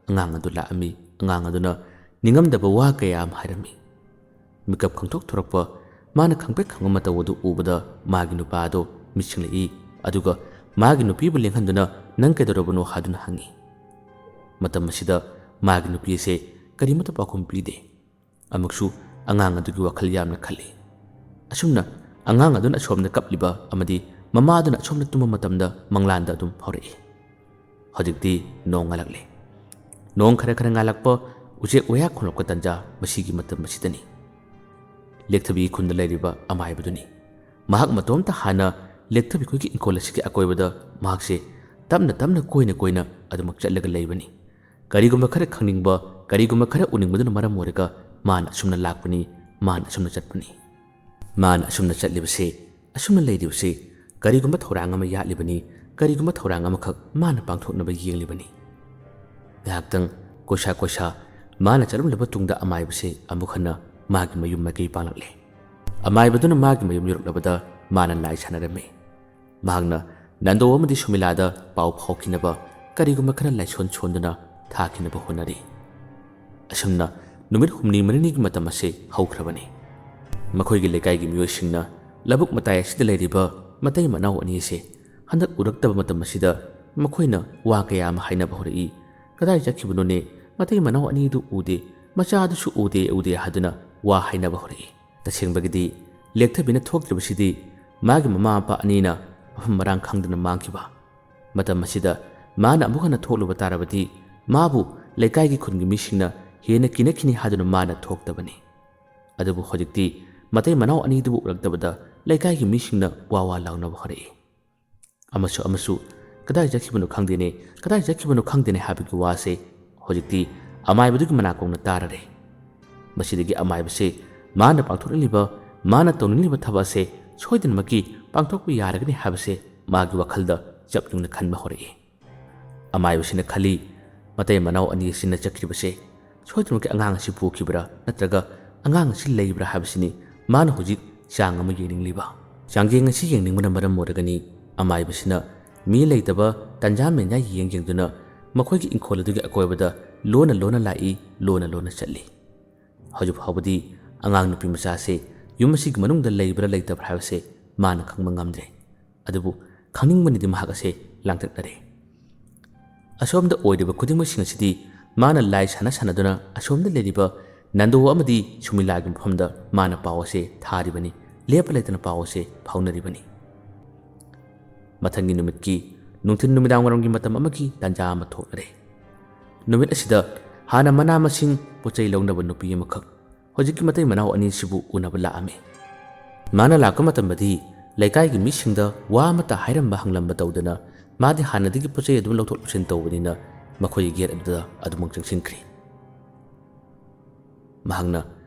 ꯑꯉꯥꯡ ꯑꯗꯨ ꯂꯥꯛꯑꯝꯃꯤ ꯑꯉꯥꯡ ꯑꯗꯨꯅ ꯅꯤꯡꯉꯝꯗꯕ ꯋꯥ ꯀꯌꯥ ꯑꯃ ꯍꯥꯏꯔꯝꯃꯤ ꯃꯤꯀꯞ ꯈꯪꯊꯣꯛ ꯊꯣꯔꯛꯄ ꯃꯥꯅ ꯈꯪꯄ꯭ꯔꯦꯛ ꯈꯪꯕ ꯃꯇꯧ ꯑꯗꯨ ꯎꯕꯗ ꯃꯥꯒꯤ ꯅꯨꯄꯥꯗꯣ ꯃꯤꯠꯁꯤꯡꯂꯛꯏ ꯑꯗꯨꯒ ꯃꯥꯒꯤ ꯅꯨꯄꯤꯕꯨ ꯂꯦꯡꯍꯟꯗꯨꯅ ꯅꯪ ꯀꯩꯗꯧꯔꯕꯅꯣ ꯍꯥꯏꯗꯨꯅ ꯍꯪꯉꯤ ꯃꯇꯝ ꯑꯁꯤꯗ ꯃꯥꯒꯤ ꯅꯨꯄꯤ ꯑꯁꯦ ꯀꯔꯤꯃꯠꯇ ꯄꯥꯎꯈꯨꯝ ꯄꯤꯗꯦ ꯑꯃꯨꯛꯁꯨ ꯑꯉꯥꯡ ꯑꯗꯨꯒꯤ ꯋꯥꯈꯜ ꯌꯥꯝꯅ ꯈꯜꯂꯤ ꯑꯁꯨꯝꯅ ꯑꯉꯥꯡ ꯑꯗꯨꯅ ꯑꯁꯣꯝꯗ ꯀꯞꯂꯤꯕ ꯑꯃꯗꯤ ꯃꯃꯥꯗꯨꯅ ꯑꯁꯣꯝꯗ ꯇꯨꯝꯕ ꯃꯇꯝꯗ ꯃꯪꯂꯥꯟꯗ ꯑꯗꯨꯝ ꯐꯥꯎꯔꯛꯏ ꯍꯧꯖꯤꯛꯇꯤ ꯅꯣꯡ ꯉꯥꯜꯂꯛꯂꯦ ꯅꯣꯡ ꯈꯔ ꯉꯥꯜꯂꯛꯄ ꯎꯆꯦꯛ ꯋꯥꯌꯥ ꯈꯣꯡꯂꯛꯄ ꯇꯟꯖꯥ ꯃꯁꯤꯒꯤ ꯃꯇꯝ ꯑꯁꯤꯗꯅꯤ ꯂꯦꯛꯊꯕꯤ ꯈꯨꯟꯗ ꯂꯩꯔꯤꯕ ꯑꯃꯥꯏꯕꯗꯨꯅꯤ ꯃꯍꯥꯛ ꯃꯇꯣꯝꯇ ꯍꯥꯟꯅ ꯂꯦꯛꯊꯕꯤ ꯈꯣꯏꯒꯤ ꯏꯪꯈꯣꯜ ꯑꯁꯤꯒꯤ ꯑꯀꯣꯏꯕꯗ ꯃꯍꯥꯛꯁꯦ ꯇꯞꯅ ꯀꯣꯏꯅ ꯑꯗꯨꯃꯛ ꯆꯠꯂꯒ ꯂꯩꯕꯅꯤ ꯀꯔꯤꯒꯨꯝꯕ ꯈꯔ ꯈꯪꯅꯤꯡꯕ ꯀꯔꯤꯒꯨꯝꯕꯈꯔ ꯎꯅꯤꯡꯕꯗꯨꯅ ꯃꯔꯝ ꯑꯣꯏꯔꯒ ꯃꯥꯅ ꯑꯁꯨꯝꯅ ꯂꯥꯛꯄꯅꯤ ꯃꯥꯅ ꯑꯁꯨꯝꯅ ꯆꯠꯄꯅꯤ ꯃꯥꯅ ꯑꯁꯨꯝꯅ ꯆꯠꯂꯤꯕꯁꯦ ꯑꯁꯨꯝꯅ ꯂꯩꯔꯤꯕꯁꯦ ꯀꯔꯤꯒꯨꯝꯕ ꯊꯧꯔꯥꯡ ꯑꯃ ꯌꯥꯠꯂꯤꯕꯅꯤ ꯀꯔꯤꯒꯨꯝꯕ ꯊꯧꯔꯥꯡ ꯑꯃꯈꯛ ꯃꯥꯅ ꯄꯥꯡꯊꯣꯛꯅꯕ ꯌꯦꯡꯂꯤꯕꯅꯤ ꯉꯥꯏꯍꯥꯛꯇꯪ ꯀꯣꯏꯁꯥ ꯃꯥꯅ ꯆꯠꯂꯝꯂꯕ ꯇꯨꯡꯗ ꯑꯃꯥꯏꯕꯁꯦ ꯑꯃꯨꯛ ꯍꯟꯅ ꯃꯥꯒꯤ ꯃꯌꯨꯝ ꯃꯥꯏꯀꯩ ꯄꯥꯡꯂꯛꯂꯦ ꯑꯃꯥꯏꯕꯗꯨꯅ ꯃꯥꯒꯤ ꯃꯌꯨꯝ ꯌꯧꯔꯛꯂꯕꯗ ꯃꯥꯅ ꯂꯥꯏ ꯁꯥꯟꯅꯔꯝꯃꯤ ꯃꯍꯥꯛꯅ ꯅꯟꯗꯣ ꯑꯃꯗꯤ ꯁꯨꯃꯤꯂꯥꯗ ꯄꯥꯎ ꯐꯥꯎꯈꯤꯅꯕ ꯀꯔꯤꯒꯨꯝꯕ ꯈꯔ ꯂꯥꯏꯁꯣꯟ ꯁꯣꯟꯗꯨꯅ ꯊꯥꯈꯤꯅꯕ ꯍꯣꯠꯅꯔꯤ ꯑꯁꯨꯝꯅ ꯅꯨꯃꯤꯠ ꯍꯨꯝꯅꯤ ꯃꯔꯤꯅꯤꯒꯤ ꯃꯇꯝ ꯑꯁꯤ ꯍꯧꯈ꯭ꯔꯕꯅꯤ ꯃꯈꯣꯏꯒꯤ ꯂꯩꯀꯥꯏꯒꯤ ꯃꯤꯑꯣꯏꯁꯤꯡꯅ ꯂꯧꯕꯨꯛ ꯃꯇꯥꯏ ꯑꯁꯤꯗ ꯂꯩꯔꯤꯕ ꯃꯇꯩ ꯃꯅꯥꯎ ꯑꯅꯤ ꯑꯁꯤ ꯍꯟꯗꯛ ꯎꯔꯛꯇꯕ ꯃꯇꯝ ꯑꯁꯤꯗ ꯃꯈꯣꯏꯅ ꯋꯥ ꯀꯌꯥ ꯑꯃ ꯍꯥꯏꯅꯕ ꯍꯧꯔꯛꯏ ꯀꯗꯥꯏ ꯆꯠꯈꯤꯕꯅꯣꯅꯦ ꯃꯇꯩ ꯃꯅꯥꯎ ꯑꯅꯤꯗꯨ ꯎꯗꯦ ꯃꯆꯥꯗꯨꯁꯨ ꯎꯗꯦ ꯍꯥꯏꯗꯨꯅ ꯋꯥ ꯍꯥꯏꯅꯕ ꯍꯧꯔꯛꯏ ꯇꯁꯦꯡꯕꯒꯤꯗꯤ ꯂꯦꯛꯊꯕꯤꯅ ꯊꯣꯛꯇ꯭ꯔꯤꯕꯁꯤꯗꯤ ꯃꯥꯒꯤ ꯃꯃꯥ ꯃꯄꯥ ꯑꯅꯤꯅ ꯃꯐꯝ ꯃꯔꯥꯡ ꯈꯪꯗꯅ ꯃꯥꯡꯈꯤꯕ ꯃꯇꯝ ꯑꯁꯤꯗ ꯃꯥꯅ ꯑꯃꯨꯛ ꯍꯟꯅ ꯊꯣꯛꯂꯨꯕ ꯇꯥꯔꯕꯗꯤ ꯃꯥꯕꯨ ꯂꯩꯀꯥꯏꯒꯤ ꯈꯨꯟꯒꯤ ꯃꯤꯁꯤꯡꯅ ꯍꯦꯟꯅ ꯀꯤꯅꯈꯤꯅꯤ ꯍꯥꯏꯗꯨꯅ ꯃꯥꯅ ꯊꯣꯛꯇꯕꯅꯤ ꯑꯗꯨꯕꯨ ꯍꯧꯖꯤꯛꯇꯤ ꯃꯇꯩ ꯃꯅꯥꯎ ꯑꯅꯤꯗꯨꯕꯨ ꯎꯔꯛꯇꯕꯗ ꯂꯩꯀꯥꯏꯒꯤ ꯃꯤꯁꯤꯡꯅ ꯋꯥ ꯂꯥꯎꯅꯕ ꯍꯧꯔꯛꯏ꯫ ꯑꯃꯁꯨ ꯀꯗꯥꯏ ꯆꯠꯈꯤꯕꯅꯣ ꯈꯪꯗꯦꯅꯦ, ꯀꯗꯥꯏ ꯆꯠꯈꯤꯕꯅꯣ ꯈꯪꯗꯦꯅꯦ ꯍꯥꯏꯕꯒꯤ ꯋꯥꯁꯦ ꯍꯧꯖꯤꯛꯇꯤ ꯑꯃꯥꯏꯕꯗꯨꯒꯤ ꯃꯅꯥꯀꯣꯡꯅ ꯇꯥꯔꯔꯦ꯫ ꯃꯁꯤꯗꯒꯤ ꯑꯃꯥꯏꯕꯁꯦ ꯃꯥꯅ ꯄꯥꯡꯊꯣꯛꯂꯤꯕ, ꯃꯥꯅ ꯇꯧꯅꯤꯡꯂꯤꯕ ꯊꯕꯛ ꯑꯁꯦ ꯁꯣꯏꯗꯅꯃꯛꯀꯤ ꯄꯥꯡꯊꯣꯛꯄ ꯌꯥꯔꯒꯅꯤ ꯍꯥꯏꯕꯁꯦ ꯃꯥꯒꯤ ꯋꯥꯈꯜꯗ ꯆꯞ ꯌꯨꯡꯅ ꯈꯟꯕ ꯍꯧꯔꯛꯏ꯫ ꯑꯃꯥꯏꯕꯁꯤꯅ ꯈꯜꯂꯤ, ꯃꯇꯩ ꯃꯅꯥꯎ ꯑꯅꯤ ꯑꯁꯤꯅ ꯆꯠꯈꯤꯕꯁꯦ ꯁꯣꯏꯗꯅꯃꯛꯀꯤ ꯑꯉꯥꯡ ꯑꯁꯤ ꯄꯨꯈꯤꯕ꯭ꯔꯥ ꯅꯠꯇ꯭ꯔꯒ ꯑꯉꯥꯡ ꯑꯁꯤ ꯂꯩꯕ꯭ꯔꯥ ꯍꯥꯏꯕꯁꯤꯅꯤ ꯃꯥꯅ ꯍꯧꯖꯤꯛ ꯆꯥꯡ ꯑꯃ ꯌꯦꯡꯅꯤꯡꯂꯤꯕ꯫ ꯆꯥꯡꯌꯦꯡ ꯑꯁꯤ ꯌꯦꯡꯅꯤꯡꯕꯅ ꯃꯔꯝ ꯑꯣꯏꯔꯒꯅꯤ ꯑꯃꯥꯏꯕꯁꯤꯅ ꯃꯤ ꯂꯩꯇꯕ ꯇꯟꯖꯥ ꯃꯦꯟꯖꯥ ꯌꯦꯡꯗꯨꯅ ꯃꯈꯣꯏꯒꯤ ꯏꯪꯈꯣꯜ ꯑꯗꯨꯒꯤ ꯑꯀꯣꯏꯕꯗ ꯂꯣꯟꯅ ꯂꯥꯛꯏ, ꯂꯣꯟꯅ ꯆꯠꯂꯤ꯫ ꯍꯧꯖꯤꯛ ꯐꯥꯎꯕꯗꯤ ꯑꯉꯥꯡ ꯅꯨꯄꯤ ꯃꯆꯥꯁꯦ ꯌꯨꯝ ꯑꯁꯤꯒꯤ ꯃꯅꯨꯡꯗ ꯂꯩꯕ꯭ꯔꯥ ꯂꯩꯇꯕ꯭ꯔꯥ ꯍꯥꯏꯕꯁꯦ ꯃꯥꯅ ꯈꯪꯕ ꯉꯝꯗ꯭ꯔꯦ꯫ ꯑꯗꯨꯕꯨ ꯈꯪꯅꯤꯡꯕꯅꯗꯤ ꯃꯍꯥꯛ ꯑꯁꯦ ꯂꯥꯡꯇꯛꯅꯔꯦ꯫ ꯑꯁꯣꯝꯗ ꯑꯣꯏꯔꯤꯕ ꯈꯨꯗꯤꯡꯃꯛꯁꯤꯡ ꯑꯁꯤꯗꯤ ꯃꯥꯅ ꯂꯥꯏ ꯁꯥꯟꯅꯗꯨꯅ ꯑꯁꯣꯝꯗ ꯂꯩꯔꯤꯕ ꯅꯟꯗꯣ ꯑꯃꯗꯤ ꯁꯨꯃꯤꯂꯥꯒꯤ ꯃꯐꯝꯗ ꯃꯥꯅ ꯄꯥꯎ ꯑꯁꯦ ꯊꯥꯔꯤꯕꯅꯤ, ꯂꯦꯞꯄ ꯂꯩꯇꯅ ꯄꯥꯎ ꯑꯁꯦ ꯐꯥꯎꯅꯔꯤꯕꯅꯤ꯫ ꯃꯊꯪꯒꯤ ꯅꯨꯃꯤꯠꯀꯤ ꯅꯨꯡꯊꯤꯜ ꯅꯨꯃꯤꯗꯥꯡꯋꯥꯏꯔꯝꯒꯤ ꯃꯇꯝ ꯑꯃꯒꯤ ꯇꯥꯟꯖꯥ ꯑꯃ ꯊꯣꯛꯂꯔꯦ꯫ ꯅꯨꯃꯤꯠ ꯑꯁꯤꯗ ꯍꯥꯟꯅ ꯃꯅꯥ ꯃꯁꯤꯡ ꯄꯣꯠꯆꯩ ꯂꯧꯅꯕ ꯅꯨꯄꯤ ꯑꯃꯈꯛ ꯍꯧꯖꯤꯛꯀꯤ ꯃꯇꯩ ꯃꯅꯥꯎ ꯑꯅꯤꯁꯤꯕꯨ ꯎꯅꯕ ꯂꯥꯛꯑꯝꯃꯤ꯫ ꯃꯥꯅ ꯂꯥꯛꯄ ꯃꯇꯝꯗꯗꯤ ꯂꯩꯀꯥꯏꯒꯤ ꯃꯤꯁꯤꯡꯗ ꯋꯥ ꯑꯃꯠꯇ ꯍꯥꯏꯔꯝꯕ ꯍꯪꯂꯝꯕ ꯇꯧꯗꯅ ꯃꯥꯗꯤ ꯍꯥꯟꯅꯗꯒꯤ ꯄꯣꯠꯆꯩ ꯑꯗꯨꯝ ꯂꯧꯊꯣꯛ ꯂꯧꯁꯤꯟ ꯇꯧꯕꯅꯤꯅ ꯃꯈꯣꯏꯒꯤ ꯒꯦꯠ ꯑꯗꯨꯗ ꯑꯗꯨꯃꯛ ꯆꯪꯁꯤꯟꯈ꯭ꯔꯤ꯫ ꯃꯍꯥꯛꯅ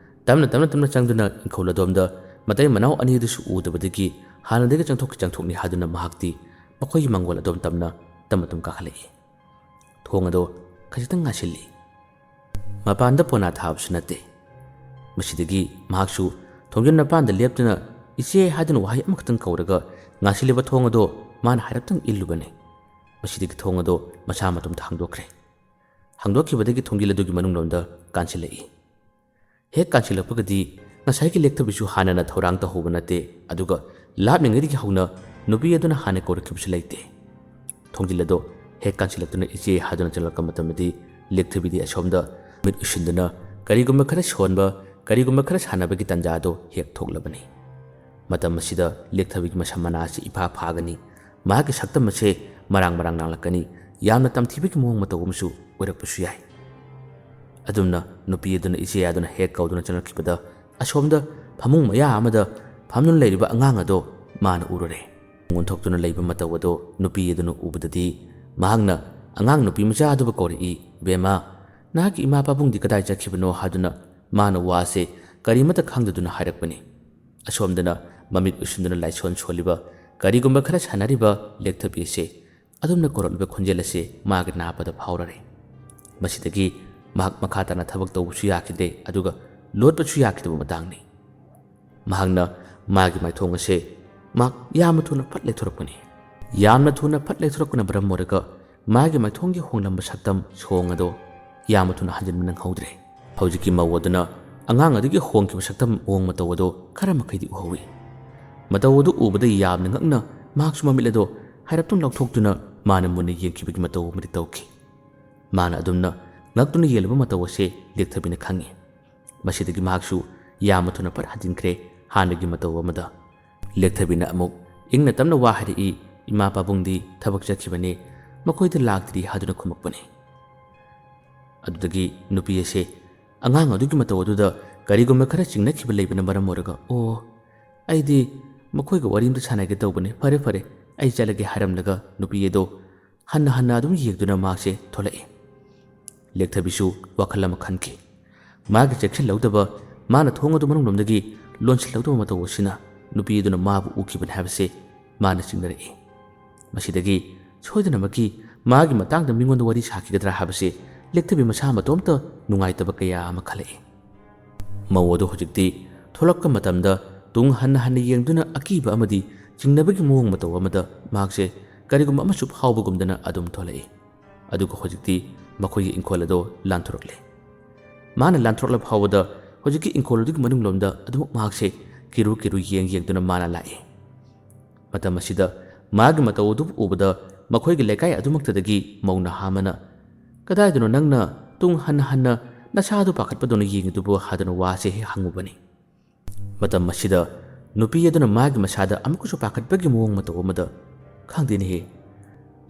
ꯇꯞꯅ ꯆꯪꯗꯨꯅ ꯏꯪꯈꯣꯜ ꯑꯗꯣꯝꯗ ꯃꯇꯩ ꯃꯅꯥꯎ ꯑꯅꯤꯗꯨꯁꯨ ꯎꯗꯕꯗꯒꯤ ꯍꯥꯟꯅꯗꯒꯤ ꯆꯪꯊꯣꯛꯅꯤ ꯍꯥꯏꯗꯨꯅ ꯃꯍꯥꯛꯇꯤ ꯃꯈꯣꯏꯒꯤ ꯃꯥꯡꯒꯣꯜ ꯑꯗꯣꯝ ꯇꯞꯅ ꯀꯥꯈꯠꯂꯛꯏ꯫ ꯊꯣꯡ ꯑꯗꯣ ꯈꯖꯤꯛꯇꯪ ꯉꯥꯁꯤꯜꯂꯤ꯫ ꯃꯄꯥꯟꯗ ꯄꯣꯅꯥ ꯊꯥꯕꯁꯨ ꯅꯠꯇꯦ꯫ ꯃꯁꯤꯗꯒꯤ ꯃꯍꯥꯛꯁꯨ ꯊꯣꯡꯖꯤꯟ ꯃꯄꯥꯟꯗ ꯂꯦꯞꯇꯨꯅ ꯏꯆꯦ ꯍꯥꯏꯗꯨꯅ ꯋꯥꯍꯩ ꯑꯃꯈꯛꯇꯪ ꯀꯧꯔꯒ ꯉꯥꯁꯤꯜꯂꯤꯕ ꯊꯣꯡ ꯑꯗꯣ ꯃꯥꯅ ꯍꯥꯏꯔꯞꯇꯪ ꯏꯜꯂꯨꯕꯅꯤ꯫ ꯃꯁꯤꯗꯒꯤ ꯊꯣꯡ ꯑꯗꯣ ꯃꯁꯥ ꯃꯇꯣꯝꯇ ꯍꯥꯡꯗꯣꯛꯈ꯭ꯔꯦ꯫ ꯍꯥꯡꯗꯣꯛꯈꯤꯕꯗꯒꯤ ꯊꯣꯡꯖꯤꯜ ꯑꯗꯨꯒꯤ ꯃꯅꯨꯡꯂꯣꯝꯗ ꯀꯥꯟꯁꯤꯜꯂꯛꯏ꯫ ꯍꯦꯛ ꯀꯥꯟꯁꯤꯜꯂꯛꯄꯒꯗꯤ ꯉꯁꯥꯏꯒꯤ ꯂꯦꯛꯊꯕꯤꯁꯨ ꯍꯥꯟꯅꯅ ꯊꯧꯔꯥꯡ ꯇꯧꯍꯧꯕ ꯅꯠꯇꯦ, ꯑꯗꯨꯒ ꯂꯥꯞꯂꯤꯉꯩꯗꯒꯤ ꯍꯧꯅ ꯅꯨꯄꯤ ꯑꯗꯨꯅ ꯍꯥꯟꯅ ꯀꯧꯔꯛꯈꯤꯕꯁꯨ ꯂꯩꯇꯦ꯫ ꯊꯣꯡꯖꯤꯜ ꯑꯗꯣ ꯍꯦꯛ ꯀꯥꯟꯁꯤꯜꯂꯛꯇꯨꯅ ꯏꯆꯦ ꯍꯥꯏꯗꯨꯅ ꯆꯪꯂꯛꯄ ꯃꯇꯝꯗꯗꯤ ꯂꯦꯛꯊꯕꯤꯗꯤ ꯑꯁꯣꯝꯗ ꯃꯤꯠ ꯎꯏꯁꯤꯟꯗꯨꯅ ꯀꯔꯤꯒꯨꯝꯕ ꯈꯔ ꯁꯣꯟꯕ, ꯀꯔꯤꯒꯨꯝꯕ ꯈꯔ ꯁꯥꯟꯅꯕꯒꯤ ꯇꯥꯟꯖꯥꯗꯣ ꯍꯦꯛ ꯊꯣꯛꯂꯕꯅꯤ꯫ ꯃꯇꯝ ꯑꯁꯤꯗ ꯂꯦꯛꯊꯕꯤꯒꯤ ꯃꯁꯝ ꯃꯅꯥ ꯑꯁꯤ ꯏꯐꯥ ꯐꯥꯒꯅꯤ, ꯃꯍꯥꯛꯀꯤ ꯁꯛꯇꯝ ꯑꯁꯦ ꯃꯔꯥꯡ ꯅꯥꯡꯂꯛꯀꯅꯤ, ꯌꯥꯝꯅ ꯇꯝꯊꯤꯕꯒꯤ ꯃꯑꯣꯡ ꯃꯇꯧ ꯑꯃꯁꯨ ꯑꯣꯏꯔꯛꯄꯁꯨ ꯌꯥꯏ꯫ ꯑꯗꯨꯝꯅ ꯅꯨꯄꯤ ꯑꯗꯨꯅ ꯏꯆꯦ ꯑꯗꯨꯅ ꯍꯦꯛ ꯀꯧꯗꯨꯅ ꯆꯪꯂꯛꯈꯤꯕꯗ ꯑꯁꯣꯝꯗ ꯐꯃꯨꯡ ꯃꯌꯥ ꯑꯃꯗ ꯐꯝꯗꯨꯅ ꯂꯩꯔꯤꯕ ꯑꯉꯥꯡ ꯑꯗꯣ ꯃꯥꯅ ꯎꯔꯨꯔꯦ꯫ ꯑꯣꯟꯊꯣꯛꯇꯨꯅ ꯂꯩꯕ ꯃꯇꯧ ꯑꯗꯣ ꯅꯨꯄꯤ ꯑꯗꯨꯅ ꯎꯕꯗꯗꯤ ꯃꯍꯥꯛꯅ ꯑꯉꯥꯡ ꯅꯨꯄꯤ ꯃꯆꯥ ꯑꯗꯨꯕꯨ ꯀꯧꯔꯛꯏ, "ꯕꯦꯝꯃ, ꯅꯍꯥꯛꯀꯤ ꯏꯃꯥ ꯄꯥꯕꯨꯡꯗꯤ ꯀꯗꯥꯏ ꯆꯠꯈꯤꯕꯅꯣ?" ꯍꯥꯏꯗꯨꯅ ꯃꯥꯅ ꯋꯥꯁꯦ ꯀꯔꯤꯃꯠꯇ ꯈꯪꯗꯗꯨꯅ ꯍꯥꯏꯔꯛꯄꯅꯤ꯫ ꯑꯁꯣꯝꯗꯅ ꯃꯃꯤꯠ ꯎꯏꯁꯤꯟꯗꯨꯅ ꯂꯥꯏꯁꯣꯟ ꯁꯣꯜꯂꯤꯕ, ꯀꯔꯤꯒꯨꯝꯕ ꯈꯔ ꯁꯥꯟꯅꯔꯤꯕ ꯂꯦꯛꯊꯕꯤ ꯑꯁꯦ ꯑꯗꯨꯝꯅ ꯀꯧꯔꯛꯂꯤꯕ ꯈꯣꯟꯖꯦꯜ ꯑꯁꯦ ꯃꯥꯒꯤ ꯅꯥꯄꯗ ꯐꯥꯎꯔꯔꯦ꯫ ꯃꯁꯤꯗꯒꯤ ꯃꯍꯥꯛ ꯃꯈꯥ ꯇꯥꯅ ꯊꯕꯛ ꯇꯧꯕꯁꯨ ꯌꯥꯈꯤꯗ꯭ꯔꯦ, ꯑꯗꯨꯒ ꯂꯣꯠꯄꯁꯨ ꯌꯥꯈꯤꯗꯕ ꯃꯇꯥꯡꯅꯤ꯫ ꯃꯍꯥꯛꯅ ꯃꯥꯒꯤ ꯃꯥꯏꯊꯣꯡ ꯑꯁꯦ ꯌꯥꯝꯅ ꯊꯨꯅ ꯐꯠ ꯂꯩꯊꯣꯔꯛꯄꯅꯤ꯫ ꯌꯥꯝꯅ ꯊꯨꯅ ꯐꯠ ꯂꯩꯊꯣꯔꯛꯄꯅ ꯃꯔꯝ ꯑꯣꯏꯔꯒ ꯃꯥꯒꯤ ꯃꯥꯏꯊꯣꯡꯒꯤ ꯍꯣꯡꯂꯝꯕ ꯁꯛꯇꯝ ꯁꯣꯡ ꯑꯗꯣ ꯌꯥꯝꯅ ꯊꯨꯅ ꯍꯟꯖꯤꯟꯕ ꯅꯪꯍꯧꯗ꯭ꯔꯦ꯫ ꯍꯧꯖꯤꯛꯀꯤ ꯃꯧ ꯑꯗꯨꯅ ꯑꯉꯥꯡ ꯑꯗꯨꯒꯤ ꯍꯣꯡꯈꯤꯕ ꯁꯛꯇꯝ ꯃꯑꯣꯡ ꯃꯇꯧ ꯑꯗꯣ ꯈꯔ ꯃꯈꯩꯗꯤ ꯎꯍꯧꯏ꯫ ꯃꯇꯧ ꯑꯗꯨ ꯎꯕꯗ ꯌꯥꯝꯅ ꯉꯛꯅ ꯃꯍꯥꯛꯁꯨ ꯃꯃꯤꯠ ꯑꯗꯣ ꯍꯥꯏꯔꯞꯇꯪ ꯂꯥꯎꯊꯣꯛꯇꯨꯅ ꯃꯥꯅ ꯃꯨꯟꯅ ꯌꯦꯡꯈꯤꯕꯒꯤ ꯃꯇꯧ ꯑꯃꯗꯤ ꯇꯧꯈꯤ꯫ ꯃꯥꯅ ꯑꯗꯨꯝꯅ ꯉꯛꯇꯨꯅ ꯌꯦꯡꯂꯨꯕ ꯃꯇꯧ ꯑꯁꯦ ꯂꯦꯛꯊꯕꯤꯅ ꯈꯪꯉꯤ꯫ ꯃꯁꯤꯗꯒꯤ ꯃꯍꯥꯛꯁꯨ ꯌꯥꯝꯅ ꯊꯨꯅ ꯐꯠ ꯍꯟꯖꯤꯟꯈ꯭ꯔꯦ ꯍꯥꯟꯅꯒꯤ ꯃꯇꯧ ꯑꯃꯗ꯫ ꯂꯦꯛꯊꯕꯤꯅ ꯑꯃꯨꯛ ꯏꯪꯅ ꯇꯞꯅ ꯋꯥ ꯍꯥꯏꯔꯛꯏ, "ꯏꯃꯥ ꯄꯥꯕꯨꯡꯗꯤ ꯊꯕꯛ ꯆꯠꯈꯤꯕꯅꯤ, ꯃꯈꯣꯏꯗ ꯂꯥꯛꯇ꯭ꯔꯤ" ꯍꯥꯏꯗꯨꯅ ꯈꯨꯝꯃꯛꯄꯅꯤ꯫ ꯑꯗꯨꯗꯒꯤ ꯅꯨꯄꯤ ꯑꯁꯦ ꯑꯉꯥꯡ ꯑꯗꯨꯒꯤ ꯃꯇꯧ ꯑꯗꯨꯗ ꯀꯔꯤꯒꯨꯝꯕ ꯈꯔ ꯆꯤꯡꯅꯈꯤꯕ ꯂꯩꯕꯅ ꯃꯔꯝ ꯑꯣꯏꯔꯒ, "ꯑꯣ, ꯑꯩꯗꯤ ꯃꯈꯣꯏꯒ ꯋꯥꯔꯤ ꯑꯃꯇ ꯁꯥꯟꯅꯒꯦ ꯇꯧꯕꯅꯤ, ꯐꯔꯦ ꯑꯩ ꯆꯠꯂꯒꯦ" ꯍꯥꯏꯔꯝꯂꯒ ꯅꯨꯄꯤ ꯑꯗꯣ ꯍꯟꯅ ꯑꯗꯨꯝ ꯌꯦꯡꯗꯨꯅ ꯃꯥꯁꯦ ꯊꯣꯛꯂꯛꯏ꯫ ꯂꯦꯛꯊꯕꯤꯁꯨ ꯋꯥꯈꯜ ꯑꯃ ꯈꯟꯈꯤ꯫ ꯃꯥꯒꯤ ꯆꯦꯛꯁꯤꯜꯍꯧꯗꯕ, ꯃꯥꯅ ꯊꯣꯡ ꯑꯗꯨ ꯃꯅꯨꯡꯂꯣꯝꯗꯒꯤ ꯂꯣꯟꯁꯤꯜꯍꯧꯗꯕ ꯃꯇꯧ ꯑꯁꯤꯅ ꯅꯨꯄꯤ ꯑꯗꯨꯅ ꯃꯥꯕꯨ ꯎꯈꯤꯕꯅꯤ ꯍꯥꯏꯕꯁꯦ ꯃꯥꯅ ꯆꯤꯡꯅꯔꯛꯏ꯫ ꯃꯁꯤꯗꯒꯤ ꯁꯣꯏꯗꯅꯃꯛꯀꯤ ꯃꯥꯒꯤ ꯃꯇꯥꯡꯗ ꯃꯤꯉꯣꯟꯗ ꯋꯥꯔꯤ ꯁꯥꯈꯤꯒꯗ꯭ꯔꯥ ꯍꯥꯏꯕꯁꯦ ꯂꯦꯛꯊꯕꯤ ꯃꯁꯥ ꯃꯇꯣꯝꯇ ꯅꯨꯡꯉꯥꯏꯇꯕ ꯀꯌꯥ ꯑꯃ ꯈꯜꯂꯛꯏ꯫ ꯃꯧ ꯑꯗꯨ ꯍꯧꯖꯤꯛꯇꯤ ꯊꯣꯛꯂꯛꯄ ꯃꯇꯝꯗ ꯇꯨꯡ ꯍꯟꯅ ꯌꯦꯡꯗꯨꯅ ꯑꯀꯤꯕ ꯑꯃꯗꯤ ꯆꯤꯡꯅꯕꯒꯤ ꯃꯑꯣꯡ ꯃꯇꯧ ꯑꯃꯗ ꯃꯍꯥꯛꯁꯦ ꯀꯔꯤꯒꯨꯝꯕ ꯑꯃꯁꯨ ꯐꯥꯎꯕꯒꯨꯝꯗꯅ ꯑꯗꯨꯝ ꯊꯣꯛꯂꯛꯏ꯫ ꯑꯗꯨꯒ ꯍꯧꯖꯤꯛꯇꯤ ꯃꯈꯣꯏꯒꯤ ꯏꯪꯈꯣꯜ ꯑꯗꯣ ꯂꯥꯟꯊꯣꯔꯛꯂꯦ꯫ ꯃꯥꯅ ꯂꯥꯟꯊꯣꯔꯛꯂꯕ ꯐꯥꯎꯕꯗ ꯍꯧꯖꯤꯛꯀꯤ ꯏꯪꯈꯣꯜ ꯑꯗꯨꯒꯤ ꯃꯅꯨꯡꯂꯣꯝꯗ ꯑꯗꯨꯃꯛ ꯃꯍꯥꯛꯁꯦ ꯀꯤꯔꯨ ꯌꯦꯡꯗꯨꯅ ꯃꯥꯅ ꯂꯥꯛꯏ꯫ ꯃꯇꯝ ꯑꯁꯤꯗ ꯃꯥꯒꯤ ꯃꯇꯧ ꯑꯗꯨꯕꯨ ꯎꯕꯗ ꯃꯈꯣꯏꯒꯤ ꯂꯩꯀꯥꯏ ꯑꯗꯨꯃꯛꯇꯗꯒꯤ ꯃꯧ ꯅꯍꯥ ꯑꯃꯅ, "ꯀꯗꯥꯏꯗꯅꯣ ꯅꯪꯅ ꯇꯨꯡ ꯍꯟꯅ ꯅꯁꯥꯗꯨ ꯄꯥꯈꯠꯄꯗꯧꯅ ꯌꯦꯡꯉꯤꯗꯨꯕꯨ" ꯍꯥꯏꯗꯨꯅ ꯋꯥꯁꯦ ꯍꯦꯛ ꯍꯪꯉꯨꯕꯅꯤ꯫ ꯃꯇꯝ ꯑꯁꯤꯗ ꯅꯨꯄꯤ ꯑꯗꯨꯅ ꯃꯥꯒꯤ ꯃꯁꯥꯗ ꯑꯃꯨꯛꯀꯁꯨ ꯄꯥꯈꯠꯄꯒꯤ ꯃꯑꯣꯡ ꯃꯇꯧ ꯑꯃꯗ, "ꯈꯪꯗꯦꯅꯦꯍꯦ,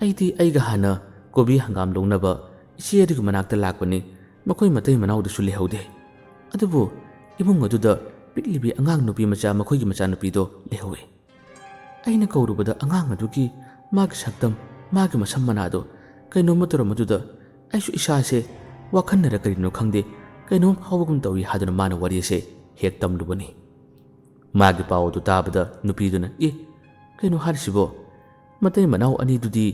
ꯑꯩꯗꯤ ꯑꯩꯒ ꯍꯥꯟꯅ ꯀꯣꯕꯤ ꯍꯪꯒꯥꯝ ꯂꯧꯅꯕ ꯏꯆꯦ ꯑꯗꯨꯒꯤ ꯃꯅꯥꯛꯇ ꯂꯥꯛꯄꯅꯤ, ꯃꯈꯣꯏ ꯃꯇꯩ ꯃꯅꯥꯎꯗꯨꯁꯨ ꯂꯩꯍꯧꯗꯦ꯫ ꯑꯗꯨꯕꯨ ꯏꯃꯨꯡ ꯑꯗꯨꯗ ꯄꯤꯛꯂꯤꯕꯤ ꯑꯉꯥꯡ ꯅꯨꯄꯤ ꯃꯆꯥ ꯃꯈꯣꯏꯒꯤ ꯃꯆꯥꯅꯨꯄꯤꯗꯣ ꯂꯩꯍꯧꯏ꯫ ꯑꯩꯅ ꯀꯧꯔꯨꯕꯗ ꯑꯉꯥꯡ ꯑꯗꯨꯒꯤ ꯃꯥꯒꯤ ꯁꯛꯇꯝ ꯃꯥꯒꯤ ꯃꯁꯝ ꯃꯅꯥꯗꯣ ꯀꯩꯅꯣꯝꯃ ꯇꯧꯔꯝꯕꯗꯨꯗ ꯑꯩꯁꯨ ꯏꯁꯥꯁꯦ ꯋꯥꯈꯟꯅꯔ ꯀꯔꯤꯅꯣ ꯈꯪꯗꯦ ꯀꯩꯅꯣꯝ ꯐꯥꯎꯕꯒꯨꯝ ꯇꯧꯏ ꯍꯥꯏꯗꯨꯅ ꯃꯥꯅ ꯋꯥꯔꯤ ꯑꯁꯦ ꯍꯦꯛ ꯇꯝꯂꯨꯕꯅꯤ꯫ ꯃꯥꯒꯤ ꯄꯥꯎ ꯑꯗꯨ ꯇꯥꯕꯗ ꯅꯨꯄꯤꯗꯨꯅ ꯀꯩꯅꯣ ꯍꯥꯏꯔꯤꯁꯤꯕꯣ ꯃꯇꯩ ꯃꯅꯥꯎ ꯑꯅꯤꯗꯨꯗꯤ